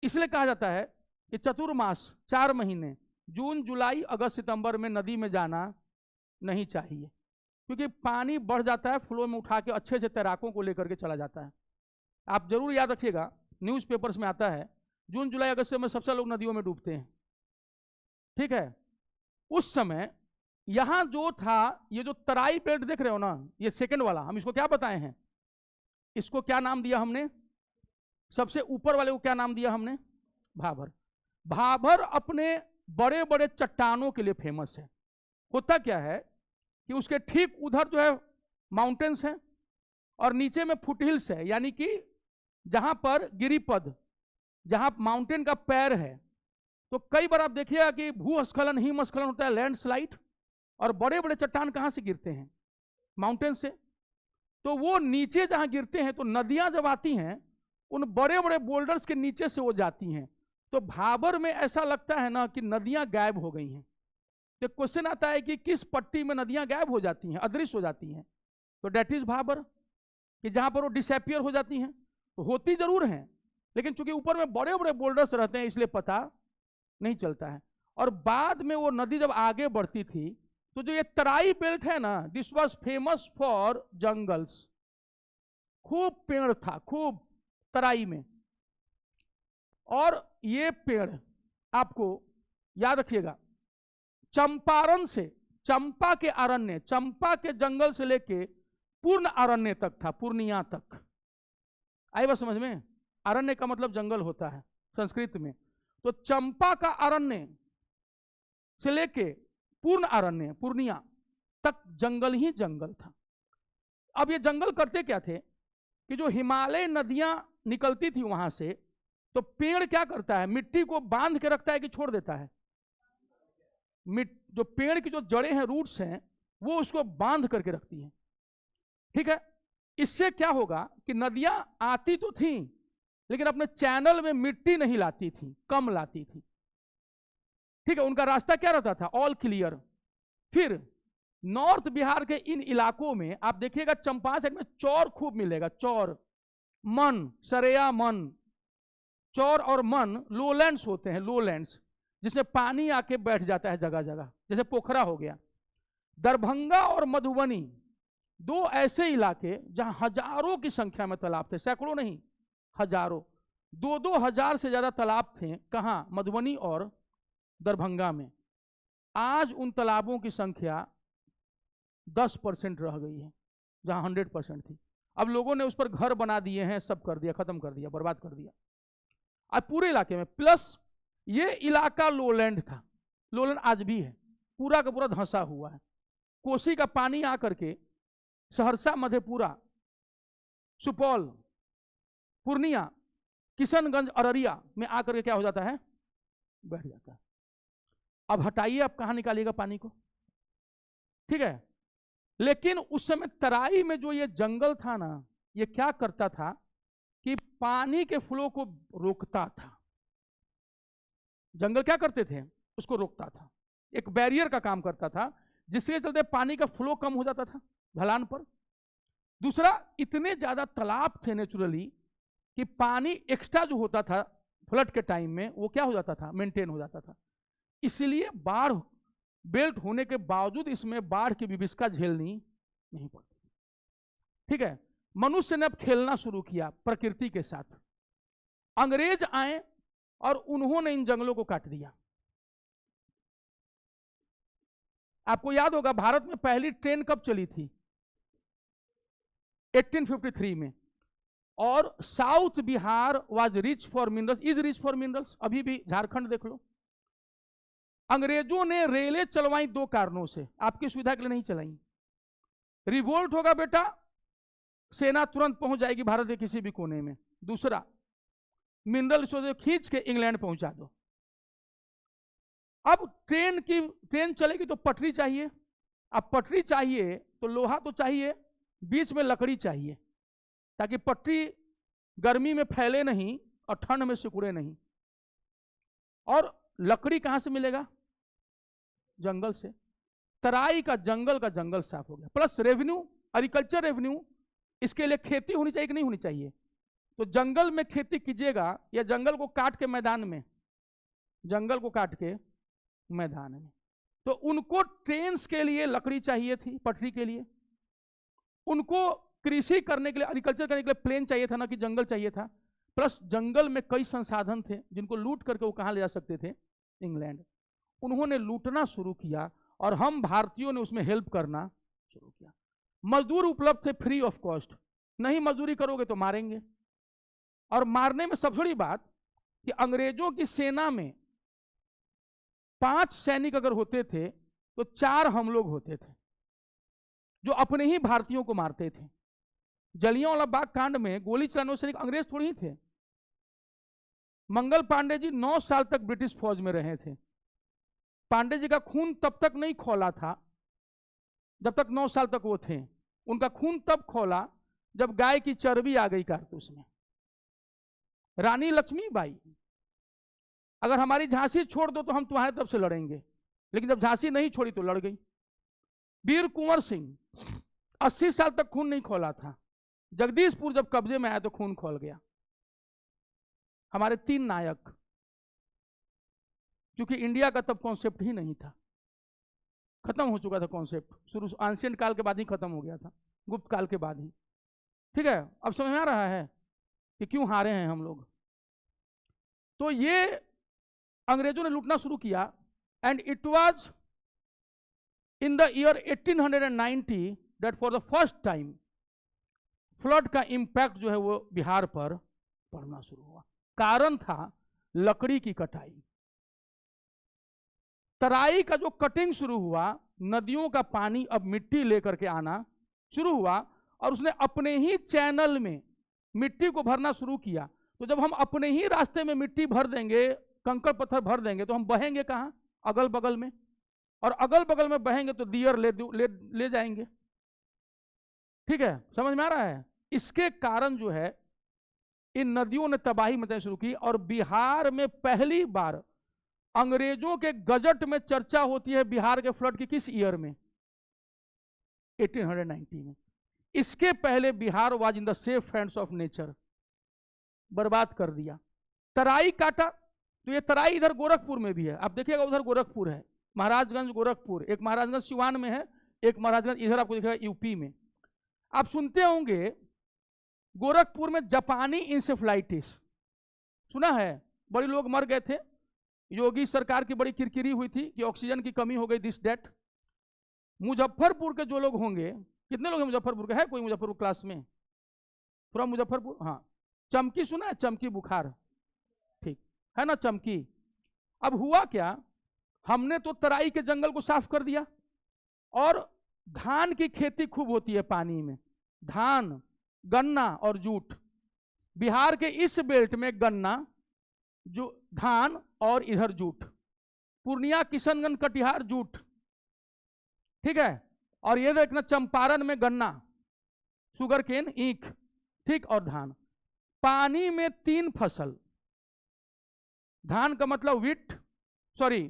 इसलिए कहा जाता है कि चतुर्मास 4 महीने जून जुलाई अगस्त सितंबर में नदी में जाना नहीं चाहिए, क्योंकि पानी बढ़ जाता है, फ्लो में उठा के अच्छे से तैराकों को लेकर के चला जाता है। आप जरूर याद रखिएगा, न्यूज़पेपर्स में आता है जून जुलाई अगस्त में सबसे लोग नदियों में डूबते हैं, ठीक है। उस समय यहां जो था, ये जो तराई बेल्ट देख रहे हो ना, ये सेकंड वाला, हम इसको क्या बताए हैं, इसको क्या नाम दिया हमने, सबसे ऊपर वाले को क्या नाम दिया हमने, भाबर। भाबर अपने बड़े बड़े चट्टानों के लिए फेमस है। होता क्या है कि उसके ठीक उधर जो है माउंटेन्स हैं और नीचे में फुटहिल्स है, यानी कि जहां पर गिरिपद, जहां माउंटेन का पैर है। तो कई बार आप देखिएगा कि भूस्खलन, हिमस्खलन होता है, लैंडस्लाइड, और बड़े बड़े चट्टान कहां से गिरते हैं, माउंटेन से। तो वो नीचे जहां गिरते हैं, तो नदियां जब आती हैं उन बड़े बड़े बोल्डर्स के नीचे से वो जाती हैं। तो भाबर में ऐसा लगता है ना कि नदियां गायब हो गई हैं। तो क्वेश्चन आता है कि किस पट्टी में नदियां गायब हो जाती हैं, अदृश्य हो जाती हैं, तो डेट इज भाबर, कि जहां पर वो डिसअपियर हो जाती हैं। तो होती जरूर हैं, लेकिन चूंकि ऊपर में बड़े बड़े बोल्डर्स रहते हैं इसलिए पता नहीं चलता है। और बाद में वो नदी जब आगे बढ़ती थी, तो जो ये तराई बेल्ट है ना, this was famous for jungles, खूब पेड़ था, खूब तराई में। और ये पेड़ आपको याद रखिएगा, चंपारण से, चंपा के अरण्य, चंपा के जंगल से लेके पूर्ण अरण्य तक था, पूर्णिया तक। आई बात समझ में? अरण्य का मतलब जंगल होता है संस्कृत में। तो चंपा का अरण्य से लेके पूर्ण अरण्य, पूर्णिया तक जंगल ही जंगल था। अब ये जंगल करते क्या थे कि जो हिमालय नदियां निकलती थी वहां से, तो पेड़ क्या करता है, मिट्टी को बांध के रखता है कि छोड़ देता है, जो पेड़ की जो जड़ें हैं, रूट्स हैं, वो उसको बांध करके रखती हैं, ठीक है। इससे क्या होगा कि नदियां आती तो थी लेकिन अपने चैनल में मिट्टी नहीं लाती थी, कम लाती थी, ठीक है। उनका रास्ता क्या रहता था, ऑल क्लियर। फिर नॉर्थ बिहार के इन इलाकों में आप देखिएगा, चंपारण साइड में चौर खूब मिलेगा, चौर, मन, सरेया मन, चौर और मन लोलैंड्स होते हैं, लोलैंड्स, जिसमें पानी आके बैठ जाता है जगह जगह, जैसे पोखरा हो गया। दरभंगा और मधुबनी दो ऐसे इलाके जहां हजारों की संख्या में तालाब थे, सैकड़ों नहीं, हजारों, 2-2 हजार से ज्यादा तालाब थे। कहां, मधुबनी और दरभंगा में। आज उन तालाबों की संख्या 10% रह गई है, जहां 100% थी। अब लोगों ने उस पर घर बना दिए हैं, सब कर दिया, खत्म कर दिया, बर्बाद कर दिया आज पूरे इलाके में। प्लस ये इलाका लोलैंड था, लोलैंड आज भी है, पूरा का पूरा धंसा हुआ है। कोसी का पानी आकर के सहरसा, मधेपुरा सुपौल, पूर्णिया, किशनगंज, अररिया में आकर के क्या हो जाता है, बैठ जाता है। अब हटाइए, आप कहां निकालिएगा पानी को, ठीक है। लेकिन उस समय तराई में जो ये जंगल था ना, ये क्या करता था कि पानी के फ्लो को रोकता था। जंगल क्या करते थे, उसको रोकता था, एक बैरियर का काम करता था, जिसके चलते पानी का फ्लो कम हो जाता था ढलान पर। दूसरा, इतने ज्यादा तालाब थे नेचुरली कि पानी एक्स्ट्रा जो होता था फ्लड के टाइम में, वो क्या हो जाता था, मेंटेन हो जाता था। इसलिए बाढ़ बेल्ट होने के बावजूद इसमें बाढ़ की विभीषिका झेलनी नहीं पड़ती, ठीक है। मनुष्य ने अब खेलना शुरू किया प्रकृति के साथ। अंग्रेज आए और उन्होंने इन जंगलों को काट दिया। आपको याद होगा भारत में पहली ट्रेन कब चली थी, 1853 में। और south Bihar was rich for minerals, is rich for minerals. अभी भी झारखंड देख लो। अंग्रेजों ने रेलें चलवाई दो कारणों से, आपकी सुविधा के लिए नहीं चलाई। रिवोल्ट होगा बेटा, सेना तुरंत पहुंच जाएगी भारत के किसी भी कोने में। दूसरा, मिनरल रिसोर्स खींच के इंग्लैंड पहुंचा दो। अब ट्रेन चलेगी तो पटरी चाहिए। अब पटरी चाहिए तो लोहा तो चाहिए, बीच में लकड़ी चाहिए, ताकि पटरी गर्मी में फैले नहीं और ठंड में सिकुड़े नहीं। और लकड़ी कहां से मिलेगा, जंगल से। तराई का जंगल साफ हो गया। प्लस रेवेन्यू, एग्रीकल्चर रेवेन्यू, इसके लिए खेती होनी चाहिए कि नहीं होनी चाहिए। तो जंगल में खेती कीजिएगा या जंगल को काट के मैदान में, जंगल को काट के मैदान में। तो उनको ट्रेन्स के लिए लकड़ी चाहिए थी, पटरी के लिए। उनको कृषि करने के लिए, एग्रीकल्चर करने के लिए प्लेन चाहिए था ना कि जंगल चाहिए था। प्लस जंगल में कई संसाधन थे जिनको लूट करके वो कहां ले जा सकते थे, इंग्लैंड। उन्होंने लूटना शुरू किया और हम भारतीयों ने उसमें हेल्प करना शुरू किया। मजदूर उपलब्ध थे फ्री ऑफ कॉस्ट, नहीं मजदूरी करोगे तो मारेंगे। और मारने में सबसे बड़ी बात कि अंग्रेजों की सेना में 5 सैनिक अगर होते थे तो 4 हम लोग होते थे जो अपने ही भारतीयों को मारते थे। जलियांवाला बाग कांड में गोली चलाने वाले सैनिक अंग्रेज थोड़ी ही थे। मंगल पांडे जी 9 साल तक ब्रिटिश फौज में रहे थे। पांडे जी का खून तब तक नहीं खौला था जब तक 9 साल तक वो थे। उनका खून तब खौला जब गाय की चर्बी आ गई कारतूस में। रानी लक्ष्मीबाई, अगर हमारी झांसी छोड़ दो तो हम तुम्हारे तरफ से लड़ेंगे, लेकिन जब झांसी नहीं छोड़ी तो लड़ गई। वीर कुंवर सिंह 80 साल तक खून नहीं खौला था। जगदीशपुर जब कब्जे में आया तो खून खौल गया। हमारे 3 नायक, क्योंकि इंडिया का तब कॉन्सेप्ट ही नहीं था, खत्म हो चुका था कॉन्सेप्ट। शुरू एंशिएंट काल के बाद ही खत्म हो गया था, गुप्त काल के बाद ही। ठीक है, अब समझ में आ रहा है कि क्यों हारे हैं हम लोग। तो ये अंग्रेजों ने लूटना शुरू किया। And it was in the year 1890 that for the first time flood का इंपैक्ट जो है वो बिहार पर पड़ना शुरू हुआ। कारण था लकड़ी की कटाई। तराई का जो कटिंग शुरू हुआ, नदियों का पानी अब मिट्टी लेकर के आना शुरू हुआ और उसने अपने ही चैनल में मिट्टी को भरना शुरू किया। तो जब हम अपने ही रास्ते में मिट्टी भर देंगे, कंकड़ पत्थर भर देंगे, तो हम बहेंगे कहां, अगल बगल में। और अगल बगल में बहेंगे तो दियर ले जाएंगे। ठीक है, समझ में आ रहा है। इसके कारण जो है इन नदियों ने तबाही मचानी शुरू की। और बिहार में पहली बार अंग्रेजों के गजट में चर्चा होती है बिहार के फ्लड की। किस ईयर में, 1890 में। इसके पहले Bihar was in the safe hands of nature. बर्बाद कर दिया। तराई काटा, तो ये तराई इधर गोरखपुर में भी है। आप देखिएगा उधर गोरखपुर है, महाराजगंज गोरखपुर, एक महाराजगंज सिवान में है, एक महाराजगंज इधर आपको दिखेगा यूपी में। आप सुनते होंगे गोरखपुर में जापानी इंसेफ्लाइटिस, सुना है, बड़े लोग मर गए थे। योगी सरकार की बड़ी किरकिरी हुई थी कि ऑक्सीजन की कमी हो गई, दिस डेट। मुजफ्फरपुर के जो लोग होंगे, कितने लोग हैं मुजफ्फरपुर के, है कोई मुजफ्फरपुर क्लास में, पूरा मुजफ्फरपुर। हाँ, चमकी सुना है, चमकी बुखार, ठीक है ना, चमकी। अब हुआ क्या, हमने तो तराई के जंगल को साफ कर दिया और धान की खेती खूब होती है पानी में। धान, गन्ना और जूट। बिहार के इस बेल्ट में गन्ना, जो धान और इधर जूट। पूर्णिया, किशनगंज, कटिहार जूट, ठीक है। और ये देखना चंपारण में गन्ना, शुगर केन, ईख, ठीक, और धान। पानी में 3 फसल, धान का मतलब वीट, सॉरी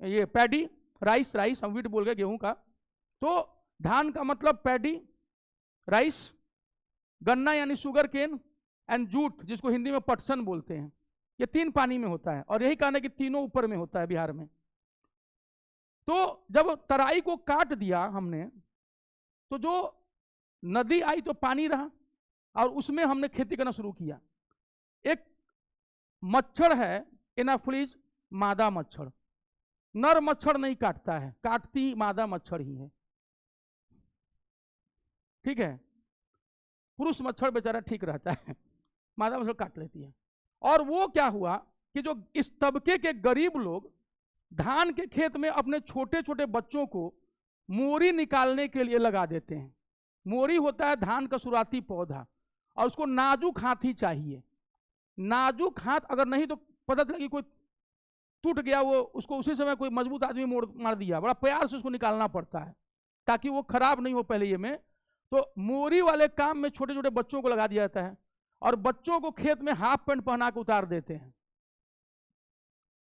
ये पैडी, राइस, राइस हम वीट बोल गए गेहूं का, तो धान का मतलब पैडी, राइस, गन्ना यानी शुगर केन, एंड जूट जिसको हिंदी में पटसन बोलते हैं। ये 3 पानी में होता है, और यही कारण है कि तीनों ऊपर में होता है बिहार में। तो जब तराई को काट दिया हमने, तो जो नदी आई तो पानी रहा, और उसमें हमने खेती करना शुरू किया। एक मच्छर है एनाफ्लिज मादा मच्छर, नर मच्छर नहीं काटता है, काटती मादा मच्छर ही है, ठीक है। पुरुष मच्छर बेचारा ठीक रहता है, मादा मच्छर काट लेती है। और वो क्या हुआ कि जो इस तबके के गरीब लोग धान के खेत में अपने छोटे छोटे बच्चों को मोरी निकालने के लिए लगा देते हैं। मोरी होता है धान का शुरुआती पौधा, और उसको नाजुक हाथ ही चाहिए। नाजुक हाथ अगर नहीं तो पता चला कि कोई टूट गया, वो उसको उसी समय कोई मजबूत आदमी मोड़ मार दिया, बड़ा प्यार से उसको निकालना पड़ता है ताकि वो खराब नहीं हो पहले ये में। तो मोरी वाले काम में छोटे छोटे बच्चों को लगा दिया जाता है, और बच्चों को खेत में हाफ पैंट पहना के उतार देते हैं।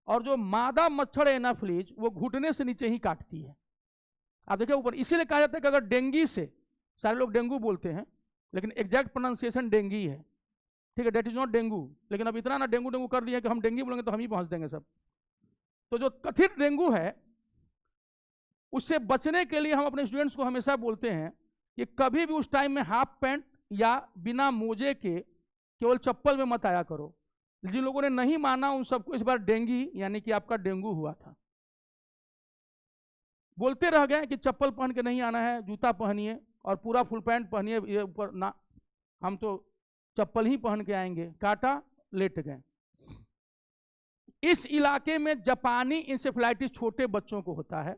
और जो मादा मच्छर एनाफ्लिज वो घुटने से नीचे ही काटती है, आप देखिए ऊपर। इसीलिए कहा जाता है कि अगर डेंगी से, सारे लोग डेंगू बोलते हैं लेकिन एग्जैक्ट प्रोनाउंसिएशन डेंगी है, ठीक है, डेट इज नॉट डेंगू। लेकिन अब इतना ना डेंगू डेंगू कर दिया कि हम डेंगी बोलेंगे तो हम ही पहुंच देंगे सब। तो जो कथित डेंगू है उससे बचने के लिए हम अपने स्टूडेंट्स को हमेशा बोलते हैं कि कभी भी उस टाइम में हाफ पैंट या बिना मोजे के केवल चप्पल में मत आया करो। जिन लोगों ने नहीं माना उन सबको इस बार डेंगी यानी कि आपका डेंगू हुआ था। बोलते रह गए कि चप्पल पहन के नहीं आना है, जूता पहनिए और पूरा फुल पैंट पहनिए, ये ऊपर ना, हम तो चप्पल ही पहन के आएंगे। काटा, लेट गए। इस इलाके में जापानी इंसेफ्लाइटिस छोटे बच्चों को होता है,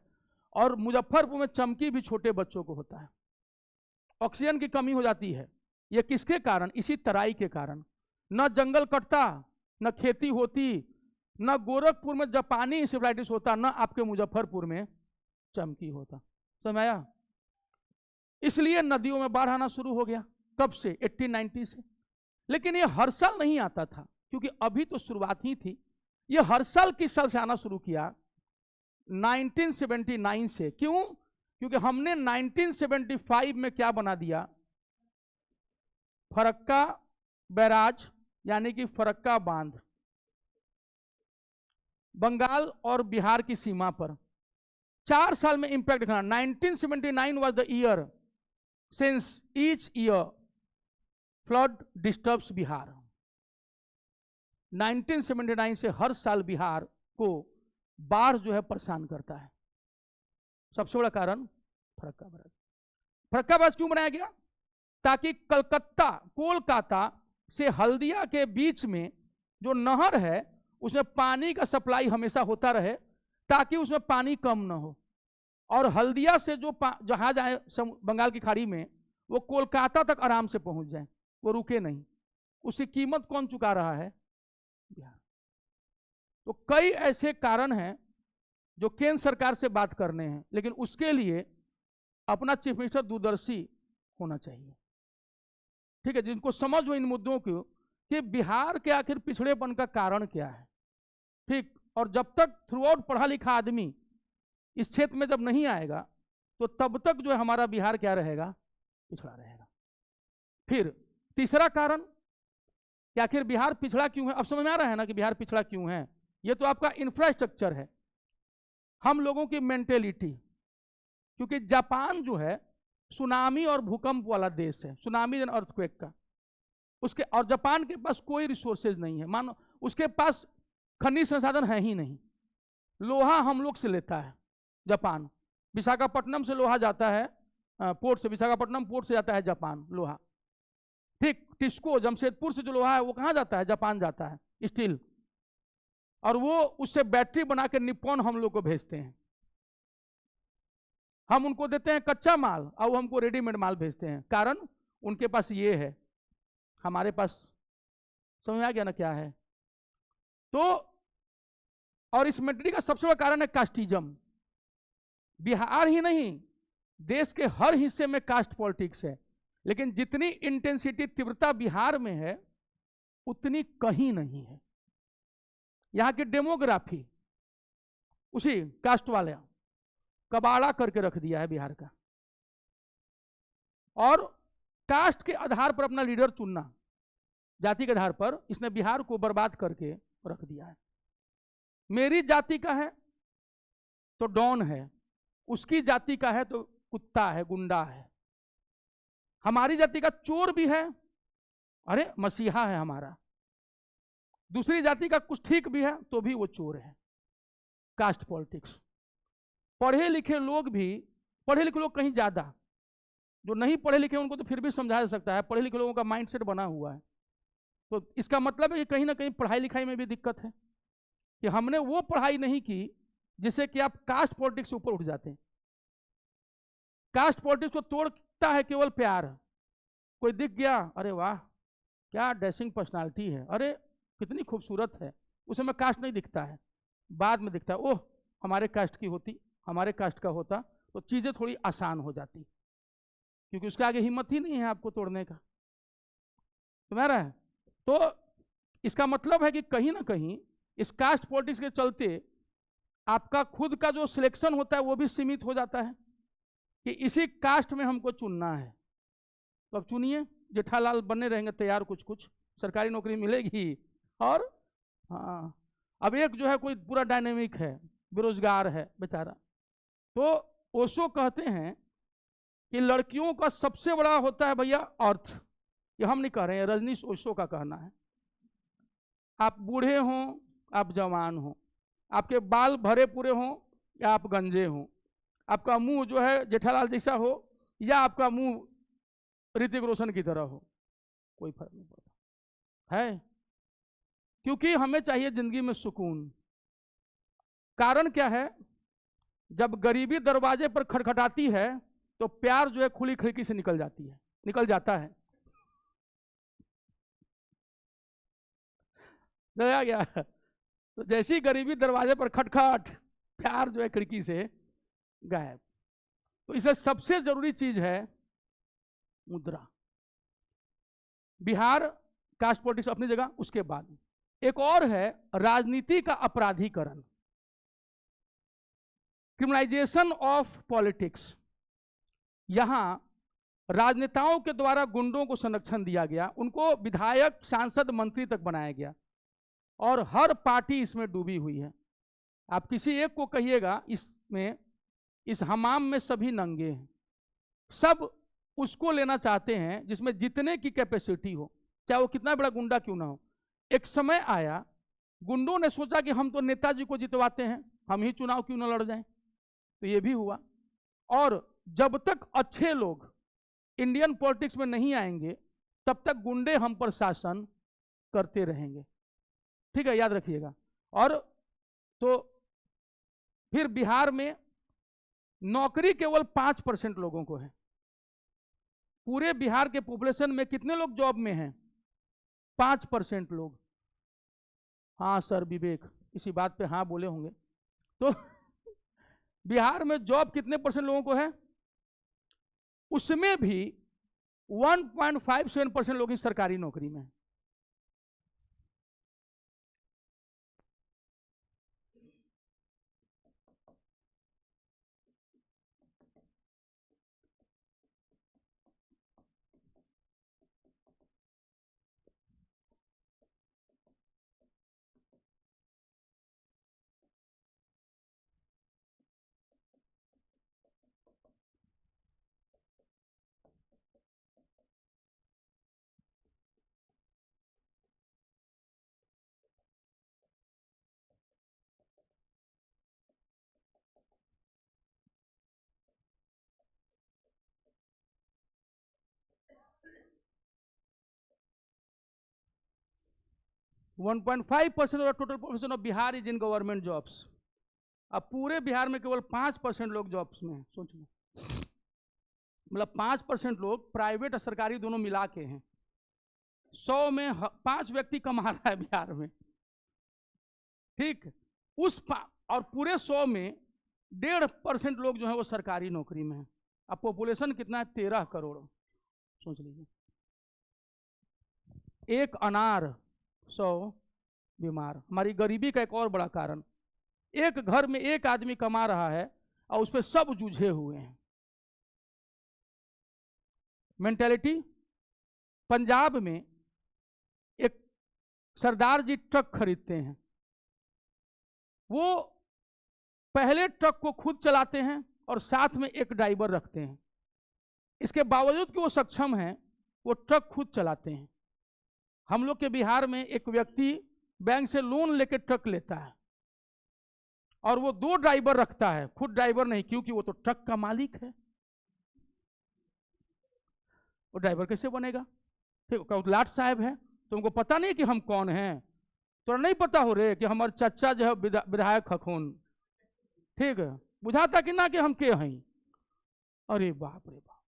और मुजफ्फरपुर में चमकी भी छोटे बच्चों को होता है। ऑक्सीजन की कमी हो जाती है। यह किसके कारण? इसी तराई के कारण। न जंगल कटता, न खेती होती, न गोरखपुर में जापानी इंसेफ्लाइटिस होता, न आपके मुजफ्फरपुर में चमकी होता। समझ आया? इसलिए नदियों में बाढ़ आना शुरू हो गया। कब से? 1890 से। लेकिन ये हर साल नहीं आता था, क्योंकि अभी तो शुरुआत ही थी। ये हर साल किस साल से आना शुरू किया? 1979 से। क्यों? क्योंकि हमने 1975 में क्या बना दिया? फरक्का बैराज, यानी कि फरक्का बांध, बंगाल और बिहार की सीमा पर। 4 साल में इंपैक्ट दिखा। 1979 was the year since each year flood disturbs Bihar. 1979 से हर साल बिहार को बाढ़ जो है परेशान करता है। सबसे बड़ा कारण फरक्का बैराज। फरक्का बैराज क्यों बनाया गया? ताकि कोलकाता से हल्दिया के बीच में जो नहर है उसमें पानी का सप्लाई हमेशा होता रहे, ताकि उसमें पानी कम ना हो। और हल्दिया से जो जहाज आए बंगाल की खाड़ी में, वो कोलकाता तक आराम से पहुंच जाए, वो रुके नहीं। उसकी कीमत कौन चुका रहा है? बिहार। तो कई ऐसे कारण हैं जो केंद्र सरकार से बात करने हैं, लेकिन उसके लिए अपना चीफ मिनिस्टर दूरदर्शी होना चाहिए, ठीक है, जिनको समझ हो इन मुद्दों को कि बिहार के आखिर पिछड़ेपन का कारण क्या है, ठीक। और जब तक थ्रू आउट पढ़ा लिखा आदमी इस क्षेत्र में जब नहीं आएगा, तो तब तक जो है हमारा बिहार क्या रहेगा? पिछड़ा रहेगा। फिर तीसरा कारण कि आखिर बिहार पिछड़ा क्यों है? अब समझ में आ रहा है ना कि बिहार पिछड़ा क्यों है? ये तो आपका इंफ्रास्ट्रक्चर है, हम लोगों की मेंटेलिटी। क्योंकि जापान जो है सुनामी और भूकंप वाला देश है, सुनामी एंड अर्थक्वेक का। उसके और जापान के पास कोई रिसोर्सेज नहीं है, मानो उसके पास खनिज संसाधन है ही नहीं। लोहा हम लोग से लेता है जापान, विशाखापट्टनम से लोहा जाता है पोर्ट से, विशाखापट्टनम पोर्ट से जाता है जापान लोहा, ठीक। टिस्को जमशेदपुर से जो लोहा है वो कहाँ जाता है? जापान जाता है, स्टील। और वो उससे बैटरी बना के निप्पॉन हम लोग को भेजते हैं। हम उनको देते हैं कच्चा माल और वो हमको रेडीमेड माल भेजते हैं। कारण उनके पास ये है, हमारे पास समझ में आ गया ना क्या है। तो और इस मेंटेलिटी का सबसे बड़ा कारण है कास्टिज्म। बिहार ही नहीं, देश के हर हिस्से में कास्ट पॉलिटिक्स है, लेकिन जितनी इंटेंसिटी तीव्रता बिहार में है उतनी कहीं नहीं है। यहां की डेमोग्राफी उसी कास्ट वाले कबाड़ा करके रख दिया है बिहार का, और कास्ट के आधार पर अपना लीडर चुनना, जाति के आधार पर, इसने बिहार को बर्बाद करके रख दिया है। मेरी जाति का है तो डॉन है, उसकी जाति का है तो कुत्ता है, गुंडा है। हमारी जाति का चोर भी है, अरे मसीहा है हमारा। दूसरी जाति का कुछ ठीक भी है तो भी वो चोर है। Caste politics. पढ़े लिखे लोग भी, पढ़े लिखे लोग कहीं ज्यादा, जो नहीं पढ़े लिखे उनको तो फिर भी समझा जा सकता है, पढ़े लिखे लोगों का माइंडसेट बना हुआ है। तो इसका मतलब है कि कहीं ना कहीं पढ़ाई लिखाई में भी दिक्कत है, कि हमने वो पढ़ाई नहीं की जिससे कि आप कास्ट पॉलिटिक्स से ऊपर उठ जाते हैं। कास्ट पॉलिटिक्स को तोड़ता है केवल प्यार। कोई दिख गया, अरे वाह क्या ड्रेसिंग पर्सनालिटी है, अरे कितनी खूबसूरत है, उसे में कास्ट नहीं दिखता है, बाद में दिखता है, ओह हमारे कास्ट की होती, हमारे कास्ट का होता तो चीजें थोड़ी आसान हो जाती, क्योंकि उसके आगे हिम्मत ही नहीं है आपको तोड़ने का। समझ रहा है? तो इसका मतलब है कि कहीं ना कहीं इस कास्ट पॉलिटिक्स के चलते आपका खुद का जो सिलेक्शन होता है वो भी सीमित हो जाता है, कि इसी कास्ट में हमको चुनना है। तो अब चुनिए, जेठालाल बने रहेंगे तैयार, कुछ कुछ सरकारी नौकरी मिलेगी। और हाँ, अब एक जो है कोई पूरा डायनेमिक है, बेरोजगार है बेचारा। तो ओशो कहते हैं कि लड़कियों का सबसे बड़ा होता है भैया अर्थ। ये हम नहीं कह रहे हैं, रजनीश ओशो का कहना है। आप बूढ़े हों, आप जवान हों, आपके बाल भरे पूरे हों या आप गंजे हों, आपका मुंह जो है जेठालाल जैसा हो या आपका मुंह ऋतिक रोशन की तरह हो, कोई फर्क नहीं पड़ता है, क्योंकि हमें चाहिए जिंदगी में सुकून। कारण क्या है? जब गरीबी दरवाजे पर खटखटाती है तो प्यार जो है खुली खिड़की से निकल जाता है। गया तो जैसी गरीबी दरवाजे पर खटखट, प्यार जो है खिड़की से गायब। तो इसलिए सबसे जरूरी चीज है मुद्रा। बिहार कास्ट पॉलिटिक्स अपनी जगह, उसके बाद एक और है राजनीति का अपराधीकरण, क्रिमिनलाइजेशन ऑफ पॉलिटिक्स। यहां राजनेताओं के द्वारा गुंडों को संरक्षण दिया गया, उनको विधायक, सांसद, मंत्री तक बनाया गया, और हर पार्टी इसमें डूबी हुई है। आप किसी एक को कहिएगा इसमें, इस हमाम में सभी नंगे हैं, सब उसको लेना चाहते हैं जिसमें जितने की कैपेसिटी हो, चाहे वो कितना बड़ा गुंडा क्यों ना हो। एक समय आया, गुंडों ने सोचा कि हम तो नेताजी को जितवाते हैं, हम ही चुनाव क्यों ना लड़ जाएं, तो ये भी हुआ। और जब तक अच्छे लोग इंडियन पॉलिटिक्स में नहीं आएंगे तब तक गुंडे हम पर शासन करते रहेंगे। ठीक है, याद रखिएगा। और तो फिर बिहार में नौकरी केवल 5% लोगों को है। पूरे बिहार के पॉपुलेशन में कितने लोग जॉब में हैं? 5% लोग। हाँ सर विवेक, इसी बात पे हाँ बोले होंगे। तो बिहार में जॉब कितने % लोगों को है? उसमें भी 1.57% लोग ही सरकारी नौकरी में है। One 1.5% of total population of Bihar is in government jobs. अब पूरे बिहार में केवल 5% लोग जॉब्स में हैं। सोच लो, मतलब 5% लोग प्राइवेट और सरकारी दोनों मिला के हैं। 100 में 5 व्यक्ति कमा रहा है बिहार में, ठीक। और पूरे 100 में 1.5% लोग जो है वो सरकारी नौकरी में है। अब पॉपुलेशन कितना है? 13 करोड़। सोच लीजिए, एक अनार 100 बीमार। हमारी गरीबी का एक और बड़ा कारण, एक घर में एक आदमी कमा रहा है और उस पर सब जूझे हुए हैं। मेंटेलिटी। पंजाब में एक सरदार जी ट्रक खरीदते हैं, वो पहले ट्रक को खुद चलाते हैं और साथ में एक ड्राइवर रखते हैं। इसके बावजूद कि वो सक्षम हैं, वो ट्रक खुद चलाते हैं। हम लोग के बिहार में एक व्यक्ति बैंक से लोन लेकर ट्रक लेता है और वो 2 ड्राइवर रखता है, खुद ड्राइवर नहीं, क्योंकि वो तो ट्रक का मालिक है। वो ड्राइवर कैसे बनेगा? ठीक, लाट साहब है, तुमको पता नहीं कि हम कौन हैं? तो नहीं पता हो रे कि हमारे चाचा जो है विधायक हखून, ठीक है, बुझाता कि ना कि हम के हैं। अरे बाप रे बाप,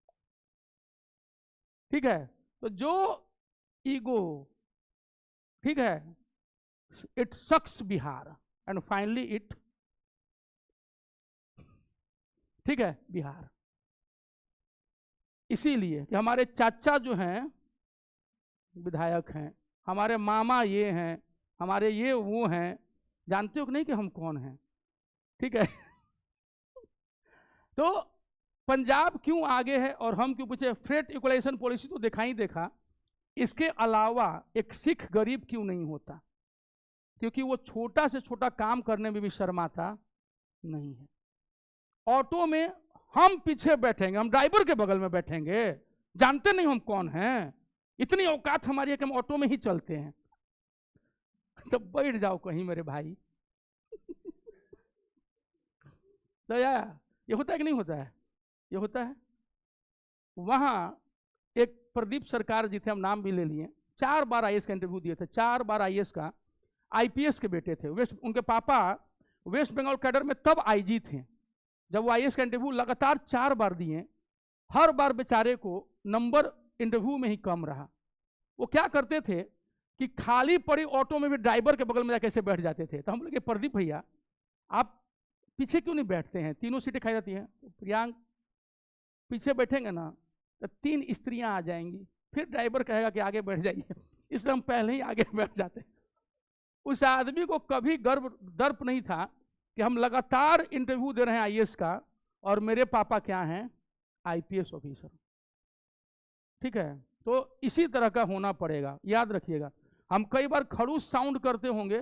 ठीक है। तो जो ईगो, ठीक है, it sucks Bihar and finally it, ठीक है, बिहार। इसीलिए कि हमारे चाचा जो हैं विधायक हैं, हमारे मामा ये हैं, हमारे ये वो हैं, जानते हो कि नहीं कि हम कौन हैं, ठीक है। तो पंजाब क्यों आगे है और हम क्यों पीछे? फ्रेट इक्वलाइजेशन पॉलिसी तो देखा ही देखा, इसके अलावा एक सिख गरीब क्यों नहीं होता? क्योंकि वो छोटा से छोटा काम करने में भी शर्माता नहीं है। ऑटो में हम पीछे बैठेंगे, हम ड्राइवर के बगल में बैठेंगे, जानते नहीं हम कौन हैं, इतनी औकात हमारी है कि हम ऑटो में ही चलते हैं। तो बैठ जाओ कहीं मेरे भाई। तो यार ये होता है कि नहीं होता है? ये होता है। वहां एक प्रदीप सरकार जी थे, हम नाम भी ले लिए, 4 बार आईएएस का इंटरव्यू दिए थे, 4 बार आईएएस का, आईपीएस के बेटे थे। उनके पापा वेस्ट बंगाल कैडर में तब आईजी थे। जब वो आईएएस का इंटरव्यू लगातार 4 बार दिए, हर बार बेचारे को नंबर इंटरव्यू में ही कम रहा। वो क्या करते थे कि खाली पड़ी ऑटो में भी ड्राइवर के बगल में जाके ऐसे बैठ जाते थे। तो हम लोग प्रदीप भैया आप पीछे क्यों नहीं बैठते हैं? तीनों सीटें खाई जाती हैं। तो प्रियांक पीछे बैठेंगे ना तो 3 स्त्रियां आ जाएंगी, फिर ड्राइवर कहेगा कि आगे बैठ जाइए, इसलिए हम पहले ही आगे बैठ जाते हैं। उस आदमी को कभी दर्प नहीं था कि हम लगातार इंटरव्यू दे रहे हैं आईएएस का और मेरे पापा क्या हैं? आईपीएस ऑफिसर, ठीक है। तो इसी तरह का होना पड़ेगा, याद रखिएगा। हम कई बार खड़ूस साउंड करते होंगे,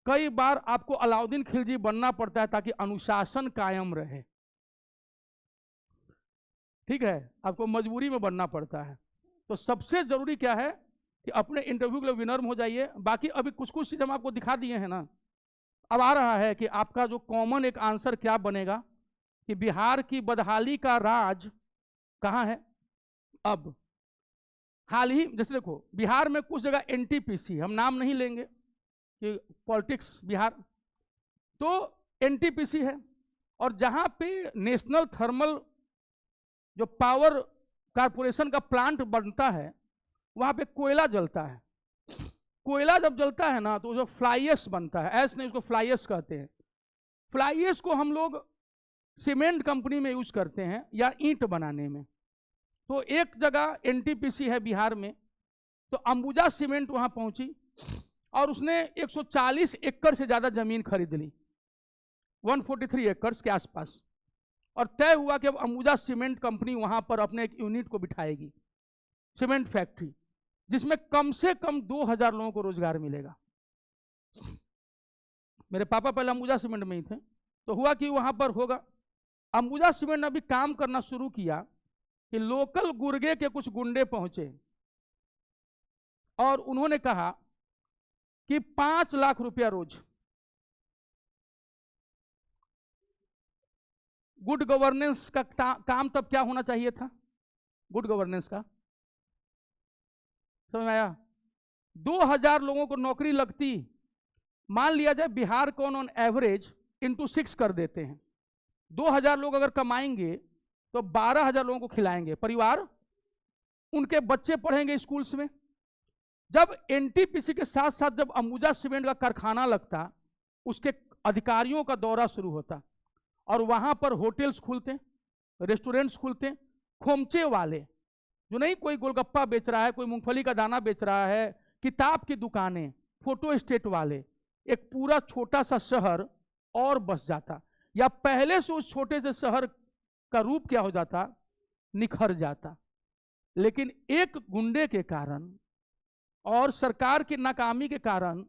कई बार आपको अलाउद्दीन खिलजी बनना पड़ता है ताकि अनुशासन कायम रहे, ठीक है, आपको मजबूरी में बनना पड़ता है। तो सबसे जरूरी क्या है कि अपने इंटरव्यू के लिए विनम्र हो जाइए। बाकी अभी कुछ कुछ चीज़ हम आपको दिखा दिए हैं ना, अब आ रहा है कि आपका जो कॉमन एक आंसर क्या बनेगा कि बिहार की बदहाली का राज कहाँ है। अब हाल ही जैसे देखो, बिहार में कुछ जगह एनटीपीसी, हम नाम नहीं लेंगे कि पॉलिटिक्स बिहार, तो एनटीपीसी है, और जहां पे नेशनल थर्मल जो पावर कारपोरेशन का प्लांट बनता है, वहां पे कोयला जलता है। कोयला जब जलता है ना तो जो फ्लाई ऐश बनता है, ऐश नहीं उसको फ्लाई ऐश कहते हैं। फ्लाई ऐश को हम लोग सीमेंट कंपनी में यूज करते हैं या ईंट बनाने में। तो एक जगह एनटीपीसी है बिहार में, तो अंबुजा सीमेंट वहां पहुंची और उसने 140 एकड़ से ज्यादा जमीन खरीद ली, 143 एकड़ के आसपास, और तय हुआ कि अब अंबुजा सीमेंट कंपनी वहां पर अपने एक यूनिट को बिठाएगी, सीमेंट फैक्ट्री, जिसमें कम से कम 2000 लोगों को रोजगार मिलेगा। मेरे पापा पहले अंबुजा सीमेंट में ही थे, तो हुआ कि वहां पर होगा। अंबुजा सीमेंट ने अभी काम करना शुरू किया कि लोकल गुर्गे के कुछ गुंडे पहुंचे और उन्होंने कहा कि 5 लाख रुपया रोज। गुड गवर्नेंस का काम तब क्या होना चाहिए था? गुड गवर्नेंस का समझ में आया? 2000 लोगों को नौकरी लगती, मान लिया जाए बिहार को ऑन एवरेज इंटू 6 कर देते हैं, 2000 लोग अगर कमाएंगे तो 12000 लोगों को खिलाएंगे, परिवार उनके बच्चे पढ़ेंगे स्कूल्स में। जब एनटीपीसी के साथ साथ जब अंबुजा सीमेंट का कारखाना लगता, उसके अधिकारियों का दौरा शुरू होता और वहां पर होटल्स खुलते, रेस्टोरेंट्स खुलते। खोमचे वाले जो नहीं कोई गोलगप्पा बेच रहा है, कोई मूंगफली का दाना बेच रहा है, किताब की दुकानें, फोटो स्टेट वाले, एक पूरा छोटा सा शहर और बस जाता, या पहले से उस छोटे से शहर का रूप क्या हो जाता, निखर जाता। लेकिन एक गुंडे के कारण और सरकार की नाकामी के कारण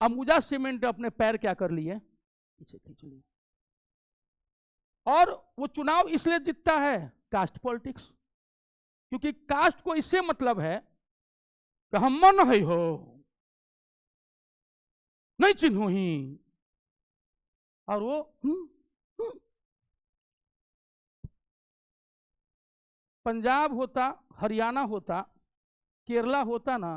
अंबुजा सीमेंट ने अपने पैर क्या कर लिए, पीछे खींच लिए। और वो चुनाव इसलिए जीतता है, कास्ट पॉलिटिक्स, क्योंकि कास्ट को इससे मतलब है कि हम मन है हो नहीं चिन्हो ही, और वो पंजाब होता, हरियाणा होता, केरला होता ना,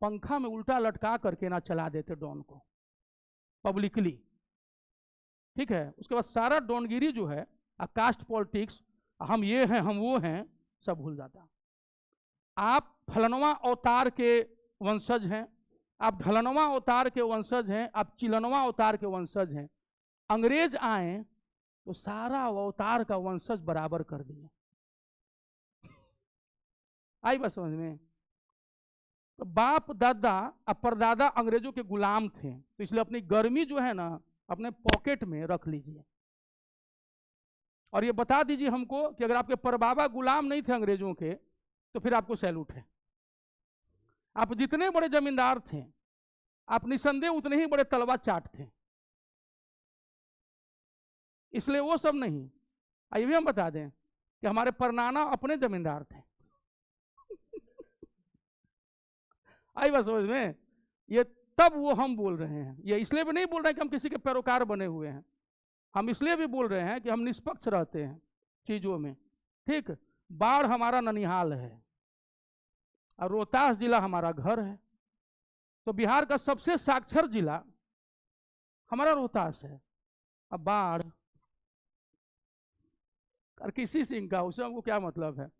पंखा में उल्टा लटका करके ना चला देते डॉन को पब्लिकली। ठीक है, उसके बाद सारा डॉनगिरी जो है, कास्ट पॉलिटिक्स, हम ये हैं हम वो हैं, सब भूल जाता। आप फलनवा अवतार के वंशज हैं, आप ढलनवा अवतार के वंशज हैं, आप चिलनवा अवतार के वंशज हैं। अंग्रेज आए तो सारा अवतार का वंशज बराबर कर दिए। आई बात समझ में? तो बाप दादा और परदादा अंग्रेजों के गुलाम थे, तो इसलिए अपनी गर्मी जो है ना अपने पॉकेट में रख लीजिए। और ये बता दीजिए हमको कि अगर आपके परबाबा गुलाम नहीं थे अंग्रेजों के, तो फिर आपको सैल्यूट है। आप जितने बड़े जमींदार थे, आप निसंदेह उतने ही बड़े तलवा चाट थे। इसलिए वो सब नहीं। ये भी हम बता दें कि हमारे परनाना अपने जमींदार थे। आई बात समझ में? ये तब वो हम बोल रहे हैं, ये इसलिए भी नहीं बोल रहे हैं कि हम किसी के पैरोकार बने हुए हैं, हम इसलिए भी बोल रहे हैं कि हम निष्पक्ष रहते हैं चीजों में। ठीक, बाढ़ हमारा ननिहाल है और रोहतास जिला हमारा घर है, तो बिहार का सबसे साक्षर जिला हमारा रोहतास है। अब बाढ़ और किसी सिंह का, उससे हमको क्या मतलब है?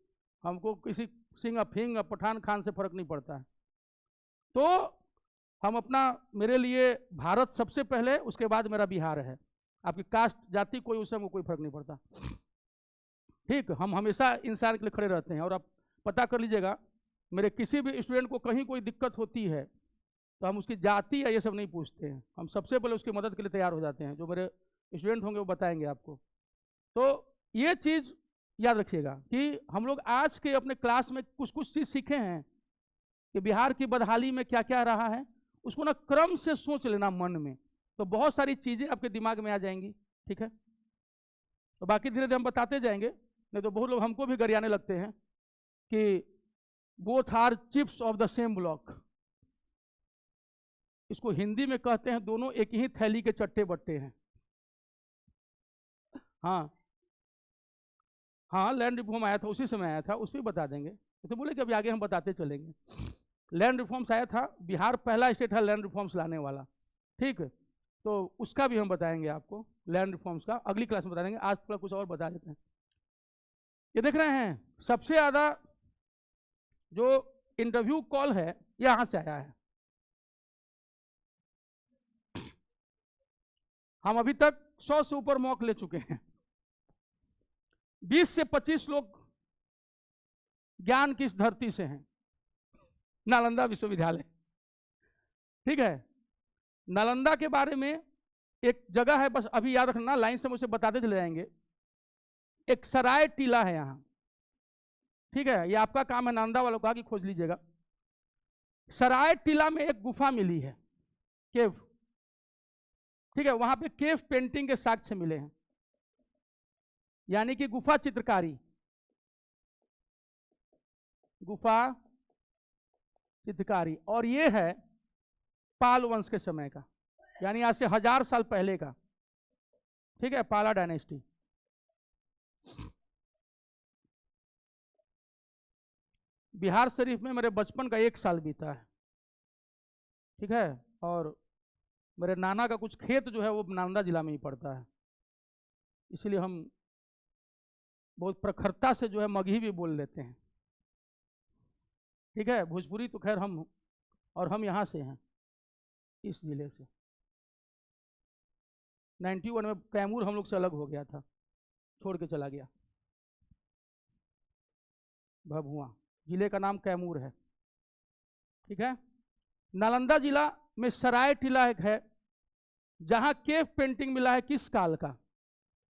हमको किसी सिंह फिंग पठान खान से फर्क नहीं पड़ता है। तो हम अपना, मेरे लिए भारत सबसे पहले, उसके बाद मेरा बिहार है। आपकी कास्ट जाति कोई, उससे हमको कोई फर्क नहीं पड़ता। ठीक, हम हमेशा इंसान के लिए खड़े रहते हैं। और आप पता कर लीजिएगा, मेरे किसी भी स्टूडेंट को कहीं कोई दिक्कत होती है तो हम उसकी जाति या ये सब नहीं पूछते हैं, हम सबसे पहले उसकी मदद के लिए तैयार हो जाते हैं। जो मेरे स्टूडेंट होंगे वो बताएंगे आपको। तो ये चीज़ याद रखिएगा कि हम लोग आज के अपने क्लास में कुछ कुछ चीज़ सीखे हैं कि बिहार की बदहाली में क्या क्या रहा है, उसको ना क्रम से सोच लेना मन में, तो बहुत सारी चीज़ें आपके दिमाग में आ जाएंगी। ठीक है, तो बाकी धीरे धीरे हम बताते जाएंगे, नहीं तो बहुत लोग हमको भी गरियाने लगते हैं कि both are chips of the same block. इसको हिंदी में कहते हैं दोनों एक ही थैली के चट्टे बट्टे हैं। हाँ हाँ, लैंड रिफॉर्म आया था, उसी समय आया था, उस पर बता देंगे। तो बोले कि अभी आगे हम बताते चलेंगे। लैंड रिफॉर्म्स आया था, बिहार पहला स्टेट है लैंड रिफॉर्म्स लाने वाला। ठीक है, तो उसका भी हम बताएंगे आपको, लैंड रिफॉर्म्स का अगली क्लास में बता देंगे। आज थोड़ा कुछ और बता देते हैं। ये देख रहे हैं, सबसे ज़्यादा जो इंटरव्यू कॉल है यहाँ से आया है। हम अभी तक 100 से ऊपर मॉक ले चुके हैं। 20 से 25 लोग ज्ञान की इस धरती से हैं, नालंदा विश्वविद्यालय। ठीक है, नालंदा के बारे में एक जगह है, बस अभी याद रखना, लाइन से मुझे बताते चले जाएंगे। एक सराय टीला है यहाँ। ठीक है, ये आपका काम है नालंदा वालों का कि खोज लीजिएगा। सराय टीला में एक गुफा मिली है, केव। ठीक है, वहां पे केव पेंटिंग के साक्ष्य मिले हैं, यानी कि गुफा चित्रकारी, गुफा चित्रकारी। और ये है पाल वंश के समय का, यानी आज से 1000 साल पहले का। ठीक है, पाला डायनेस्टी। बिहार शरीफ में मेरे बचपन का 1 साल बीता है। ठीक है, और मेरे नाना का कुछ खेत जो है वो नालंदा जिला में ही पड़ता है, इसलिए हम बहुत प्रखरता से जो है मगही भी बोल लेते हैं। ठीक है, भोजपुरी तो खैर हम, और हम यहाँ से हैं, इस जिले से। 91 में कैमूर हम लोग से अलग हो गया था, छोड़ के चला गया। भभुआ जिले का नाम कैमूर है, ठीक है। नालंदा जिला में सराय टीला एक है, जहां केव पेंटिंग मिला है, किस काल का?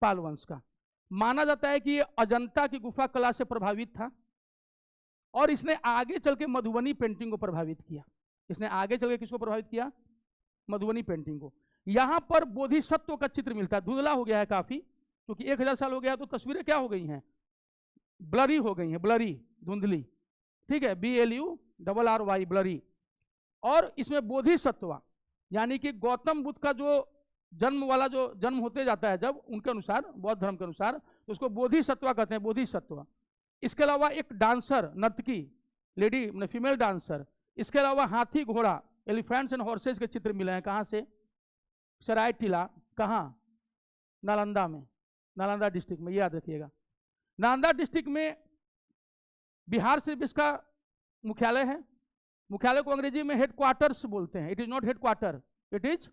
पाल वंश का। माना जाता है कि ये अजंता की गुफा कला से प्रभावित था, और इसने आगे चल के मधुबनी पेंटिंग को प्रभावित किया। इसने आगे चल के किसको प्रभावित किया? मधुबनी पेंटिंग को। यहां पर बोधिसत्व का चित्र मिलता है, धुंधला हो गया है काफी, क्योंकि 1000 साल हो गया तो तस्वीरें क्या हो गई हैं? ब्लरी हो गई हैं, ब्लरी, धुंधली, ठीक है, BLURRY, ब्लरी। और इसमें बोधिसत्व यानी कि गौतम बुद्ध का जो जन्म वाला, जो जन्म होते जाता है जब, उनके अनुसार, बौद्ध धर्म के अनुसार, तो उसको बोधिसत्व कहते हैं, बोधिसत्व। इसके अलावा एक डांसर, नर्तकी, लेडी, फीमेल डांसर। इसके अलावा हाथी, घोड़ा, एलिफेंट्स एंड हॉर्सेज के चित्र मिले हैं। कहाँ से? सराय टीला। कहाँ? नालंदा में, नालंदा डिस्ट्रिक्ट में, ये याद रखिएगा। नालंदा डिस्ट्रिक्ट में बिहार सिर्फ इसका मुख्यालय है। मुख्यालय को अंग्रेजी में हेडक्वार्टर्स बोलते हैं। It is not headquarter, it is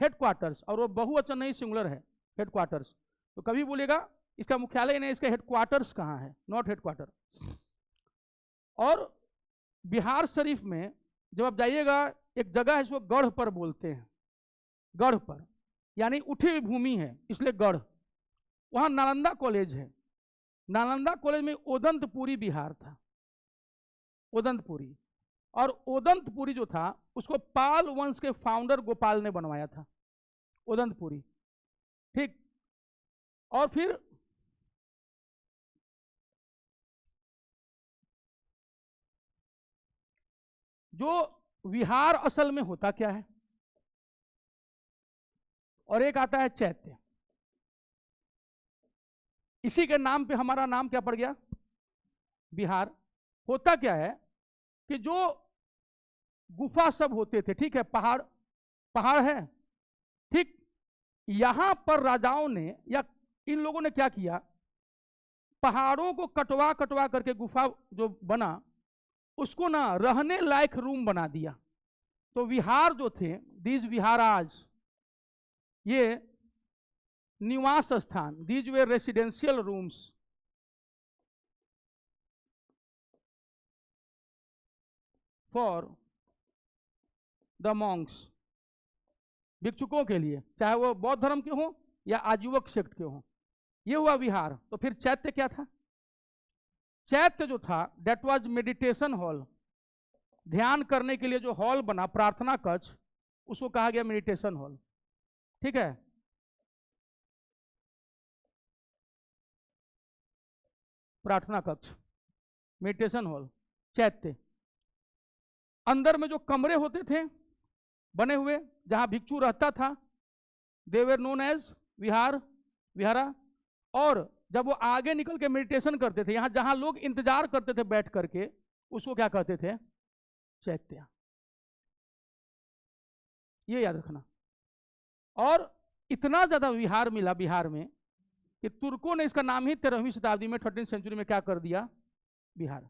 headquarters, और वो बहुवचन नहीं, सिंगुलर है, हेडक्वार्टर्स। तो कभी बोलेगा इसका मुख्यालय नहीं, इसका हेडक्वार्टर्स कहाँ है, नॉट हेडक्वार्टर। और बिहार शरीफ में जब आप जाइएगा, एक जगह है, इसको गढ़ पर बोलते हैं, गढ़ पर, यानी उठी हुई भूमि है, इसलिए गढ़। वहाँ नालंदा कॉलेज है। नालंदा कॉलेज में ओदंतपुरी विहार था, ओदंतपुरी। और ओदंतपुरी जो था, उसको पाल वंश के फाउंडर गोपाल ने बनवाया था, ओदंतपुरी, ठीक। और फिर जो विहार असल में होता क्या है, और एक आता है चैत्य। इसी के नाम पे हमारा नाम क्या पड़ गया? बिहार। होता क्या है कि जो गुफा सब होते थे, ठीक है, पहाड़, पहाड़ है, ठीक, यहां पर राजाओं ने या इन लोगों ने क्या किया, पहाड़ों को कटवा कटवा करके गुफा जो बना, उसको ना रहने लायक रूम बना दिया। तो विहार जो थे, दीज विहाराज, ये निवास स्थान, these were residential rooms for the monks, भिक्षुकों के लिए, चाहे वो बौद्ध धर्म के हों या आजीवक सेक्ट के हों। ये हुआ विहार। तो फिर चैत्य क्या था? चैत्य जो था, दैट वाज मेडिटेशन हॉल, ध्यान करने के लिए जो हॉल बना, प्रार्थना कक्ष, उसको कहा गया मेडिटेशन हॉल, ठीक है। प्रार्थना कक्ष, मेडिटेशन हॉल, चैत्य। अंदर में जो कमरे होते थे बने हुए, जहां भिक्षु रहता था, दे वर नोन एज विहार, विहारा। और जब वो आगे निकल के मेडिटेशन करते थे, यहां जहां लोग इंतजार करते थे बैठ करके, उसको क्या कहते थे? चैत्य। ये याद रखना। और इतना ज्यादा विहार मिला बिहार में कि तुर्कों ने इसका नाम ही 13वीं शताब्दी में, 13th सेंचुरी में क्या कर दिया? बिहार,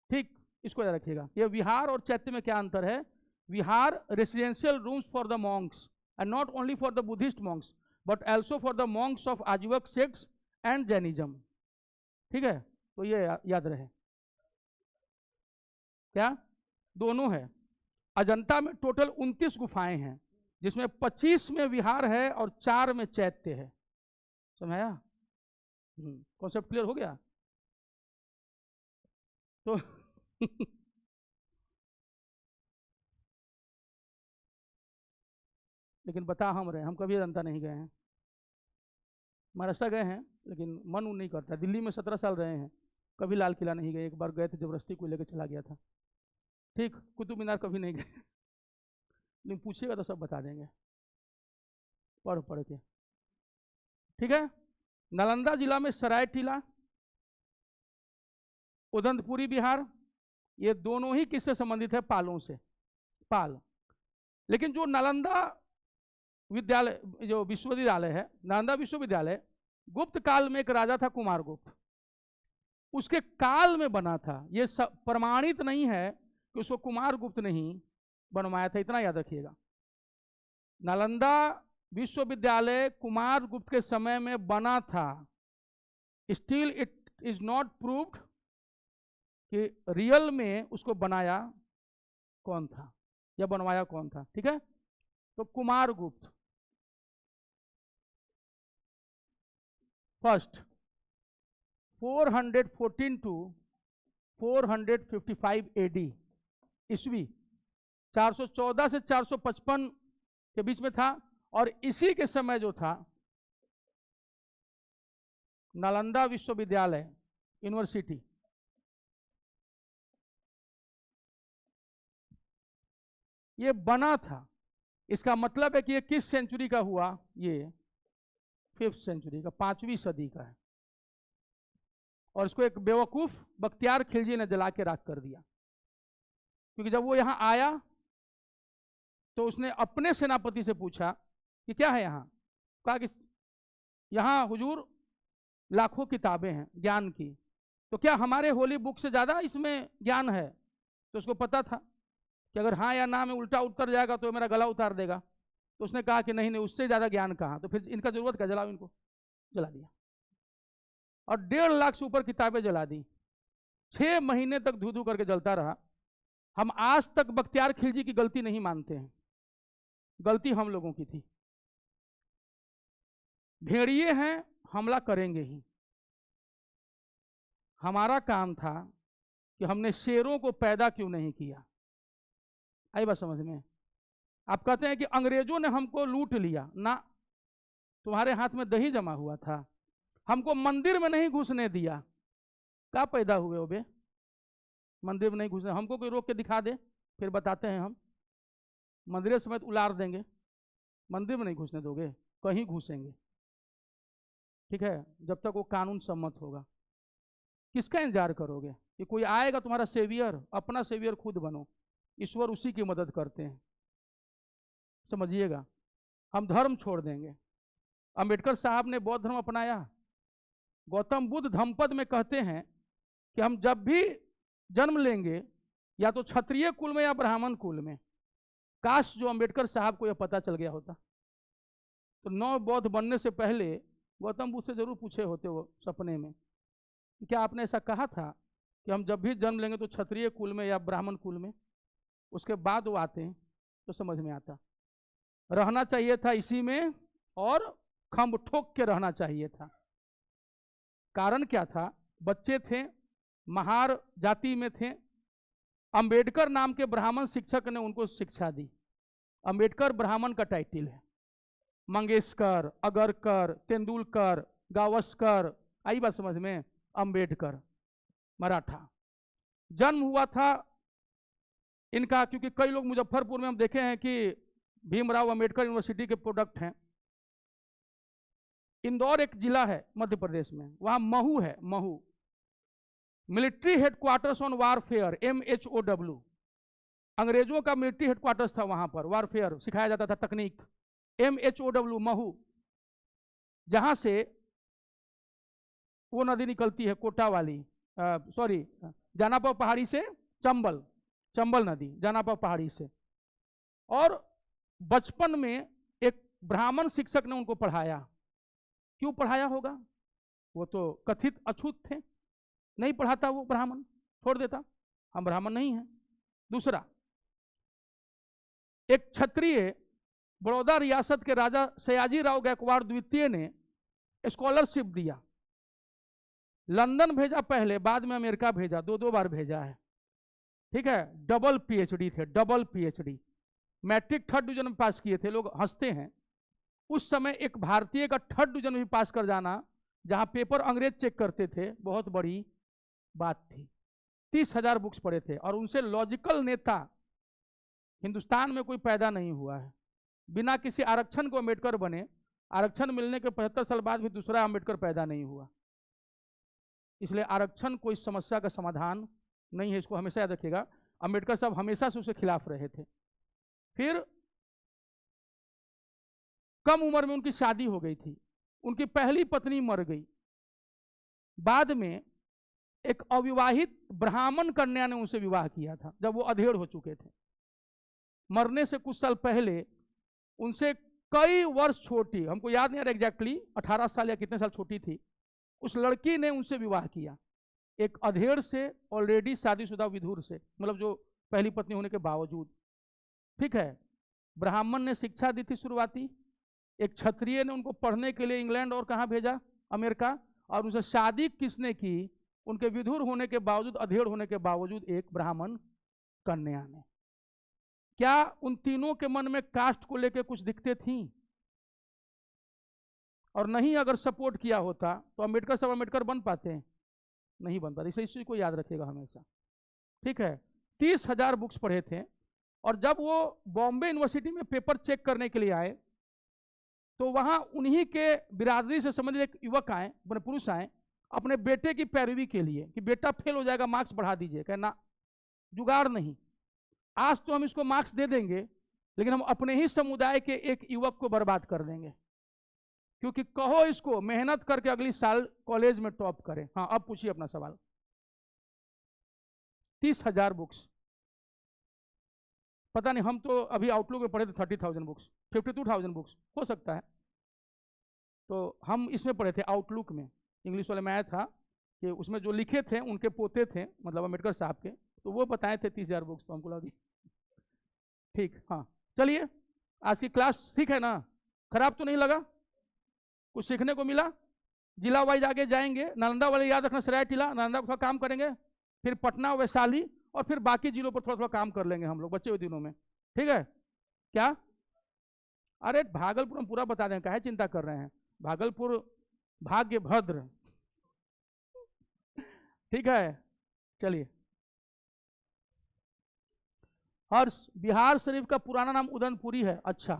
ठीक। इसको याद रखिएगा। ये विहार और चैत्य में क्या अंतर है? Vihar residential rooms for the monks, and not only for the Buddhist monks but also for the monks of Ajivika sects and Jainism, ठीक है। तो ये याद रहे। क्या? दोनों है। अजंता में टोटल 29 गुफाएं हैं, जिसमें 25 में विहार है और 4 में चैत्य है। समझाया? कॉन्सेप्ट क्लियर हो गया? तो लेकिन बता हम रहे, हम कभी अजंता नहीं गए हैं। महाराष्ट्र गए हैं, लेकिन मन नहीं करता। दिल्ली में 17 साल रहे हैं, कभी लाल किला नहीं गए। एक बार गए थे, जबरदस्ती कोई लेकर चला गया था, ठीक। कुतुब मीनार कभी नहीं गए, लेकिन पूछिएगा तो सब बता देंगे, पढ़ पढ़ के, ठीक है। नालंदा जिला में सराय टीला, उदंतपुरी विहार, ये दोनों ही किससे संबंधित है? पालों से, पाल। लेकिन जो नालंदा विद्यालय, जो विश्वविद्यालय है, नालंदा विश्वविद्यालय, गुप्त काल में एक राजा था, कुमारगुप्त। उसके काल में बना था। ये प्रमाणित नहीं है कि उसको कुमार गुप्त ने ही बनवाया था, इतना याद रखिएगा। नालंदा विश्वविद्यालय कुमार गुप्त के समय में बना था। Still it is not proved कि रियल में उसको बनाया कौन था या बनवाया कौन था। ठीक है, तो कुमार गुप्त फर्स्ट 414 टू 455 एडी ईस्वी, 414 से 455 के बीच में था। और इसी के समय जो था नालंदा विश्वविद्यालय यूनिवर्सिटी ये बना था। इसका मतलब है कि ये किस सेंचुरी का हुआ, ये 5th सेंचुरी का, 5वीं सदी का है। और इसको एक बेवकूफ बख्तियार खिलजी ने जला के राख कर दिया, क्योंकि जब वो यहां आया तो उसने अपने सेनापति से पूछा कि क्या है यहाँ। कहा कि यहाँ हुजूर लाखों किताबें हैं ज्ञान की, तो क्या हमारे होली बुक से ज़्यादा इसमें ज्ञान है। तो उसको पता था कि अगर हाँ या ना में उल्टा उतर जाएगा तो मेरा गला उतार देगा। तो उसने कहा कि नहीं नहीं, उससे ज़्यादा ज्ञान कहाँ, तो फिर इनका जरूरत क्या, जलाओ इनको। जला दिया और 1.5 लाख से ऊपर किताबें जला दी। 6 महीने तक धू धू करके जलता रहा। हम आज तक बख्तियार खिलजी की गलती नहीं मानते हैं, गलती हम लोगों की थी। भेड़िए हैं, हमला करेंगे ही। हमारा काम था कि हमने शेरों को पैदा क्यों नहीं किया। आई बात समझ में। आप कहते हैं कि अंग्रेजों ने हमको लूट लिया ना, तुम्हारे हाथ में दही जमा हुआ था। हमको मंदिर में नहीं घुसने दिया। क्या पैदा हुए हो बे, मंदिर में नहीं घुसने। हमको कोई रोक के दिखा दे, फिर बताते हैं हम मंदिर समेत उलार देंगे। मंदिर में नहीं घुसने दोगे, कहीं घुसेंगे। ठीक है, जब तक वो कानून सम्मत होगा। किसका इंतजार करोगे कि कोई आएगा तुम्हारा सेवियर। अपना सेवियर खुद बनो, ईश्वर उसी की मदद करते हैं, समझिएगा। हम धर्म छोड़ देंगे। अंबेडकर साहब ने बौद्ध धर्म अपनाया। गौतम बुद्ध धम्मपद में कहते हैं कि हम जब भी जन्म लेंगे या तो क्षत्रिय कुल में या ब्राह्मण कुल में। काश जो अंबेडकर साहब को यह पता चल गया होता तो 9 बौद्ध बनने से पहले गौतम बुद्ध से जरूर पूछे होते वो सपने में कि क्या आपने ऐसा कहा था कि हम जब भी जन्म लेंगे तो क्षत्रिय कुल में या ब्राह्मण कुल में। उसके बाद वो आते हैं तो समझ में आता। रहना चाहिए था इसी में और खम्ब ठोक के रहना चाहिए था। कारण क्या था, बच्चे थे, महार जाति में थे। अंबेडकर नाम के ब्राह्मण शिक्षक ने उनको शिक्षा दी। अंबेडकर ब्राह्मण का टाइटल है। मंगेशकर, अगरकर, तेंदुलकर, गावस्कर, आई बात समझ में। अंबेडकर मराठा। जन्म हुआ था इनका, क्योंकि कई लोग मुजफ्फरपुर में हम देखे हैं कि भीमराव अंबेडकर यूनिवर्सिटी के प्रोडक्ट हैं। इंदौर एक जिला है मध्य प्रदेश में, वहां महू है। Mhow military headquarters on warfare, MHOW। अंग्रेजों का मिलिट्री हेडक्वार्टर्स था वहां पर, वारफेयर सिखाया जाता था तकनीक। MHOW महू, जहां से वो नदी निकलती है कोटा वाली, सॉरी जानापा पहाड़ी से, चंबल, चंबल नदी जानापा पहाड़ी से। और बचपन में एक ब्राह्मण शिक्षक ने उनको पढ़ाया। क्यों पढ़ाया होगा, वो तो कथित अछूत थे, नहीं पढ़ाता वो ब्राह्मण, छोड़ देता, हम ब्राह्मण नहीं हैं। दूसरा, एक क्षत्रिय बड़ौदा रियासत के राजा सयाजी राव गायकवाड़ द्वितीय ने स्कॉलरशिप दिया। लंदन भेजा पहले, बाद में अमेरिका भेजा, 2 बार भेजा है। ठीक है, डबल PhD थे, double PhD। Matric 3rd division में पास किए थे। लोग हंसते हैं, उस समय एक भारतीय का 3rd डिवीजन में भी पास कर जाना, जहां पेपर अंग्रेज चेक करते थे, बहुत बड़ी बात थी। 30,000 बुक्स पढ़े थे और उनसे लॉजिकल नेता हिंदुस्तान में कोई पैदा नहीं हुआ है। बिना किसी आरक्षण को अम्बेडकर बने। आरक्षण मिलने के 75 साल बाद भी दूसरा अम्बेडकर पैदा नहीं हुआ। इसलिए आरक्षण कोई समस्या का समाधान नहीं है, इसको हमेशा याद रखिएगा। अम्बेडकर साहब हमेशा से उसके खिलाफ रहे थे। फिर कम उम्र में उनकी शादी हो गई थी, उनकी पहली पत्नी मर गई। बाद में एक अविवाहित ब्राह्मण कन्या ने उनसे विवाह किया था जब वो अधेड़ हो चुके थे। मरने से कुछ साल पहले उनसे कई वर्ष छोटी, हमको याद नहीं आ रहा एग्जैक्टली 18 साल या कितने साल छोटी थी, उस लड़की ने उनसे विवाह किया, एक अधेड़ से, ऑलरेडी शादीशुदा विधुर से, मतलब जो पहली पत्नी होने के बावजूद। ठीक है, ब्राह्मण ने शिक्षा दी थी शुरुआती, एक क्षत्रिय ने उनको पढ़ने के लिए इंग्लैंड और कहाँ भेजा, अमेरिका, और उनसे शादी किसने की, उनके विधुर होने के बावजूद, अधेड़ होने के बावजूद, एक ब्राह्मण कन्या ने। क्या उन तीनों के मन में कास्ट को लेकर कुछ दिक्कतें थीं? और नहीं, अगर सपोर्ट किया होता तो अम्बेडकर साहब अम्बेडकर बन पाते? नहीं बन पाते। इसे इस चीज को याद रखिएगा हमेशा। ठीक है, 30,000 बुक्स पढ़े थे, और जब वो बॉम्बे यूनिवर्सिटी में पेपर चेक करने के लिए आए तो वहां उन्हीं के बिरादरी से संबंधित एक युवक आए, पुरुष आए, अपने बेटे की पैरवी के लिए कि बेटा फेल हो जाएगा, मार्क्स बढ़ा दीजिए। कहना जुगाड़ नहीं, आज तो हम इसको मार्क्स दे देंगे, लेकिन हम अपने ही समुदाय के एक युवक को बर्बाद कर देंगे, क्योंकि कहो इसको मेहनत करके अगली साल कॉलेज में टॉप करें। हाँ, अब पूछिए अपना सवाल। 30,000 बुक्स, पता नहीं, हम तो अभी आउटलुक में पढ़े थे 30,000 बुक्स, 52,000 बुक्स हो सकता है, तो हम इसमें पढ़े थे आउटलुक में, इंग्लिश वाले में आया था कि उसमें जो लिखे थे उनके पोते थे, मतलब अम्बेडकर साहब के, तो वो बताए थे 30,000 बुक्स, तो हमको लगा। ठीक, हाँ, चलिए, आज की क्लास ठीक है ना? खराब तो नहीं लगा? कुछ सीखने को मिला? जिला वाइज आगे जाएंगे, नालंदा वाले याद रखना, सराय टीला नालंदा का काम करेंगे, फिर पटना, वैशाली, और फिर बाकी जिलों पर थोड़ा थोड़ा काम कर लेंगे हम लोग बचे हुए दिनों में। ठीक है क्या? अरे भागलपुर हम पूरा बता दें, काहे चिंता कर रहे हैं, भागलपुर भाग्य भद्र। ठीक है, चलिए। हर्ष, बिहार शरीफ का पुराना नाम उदनपुरी है। अच्छा,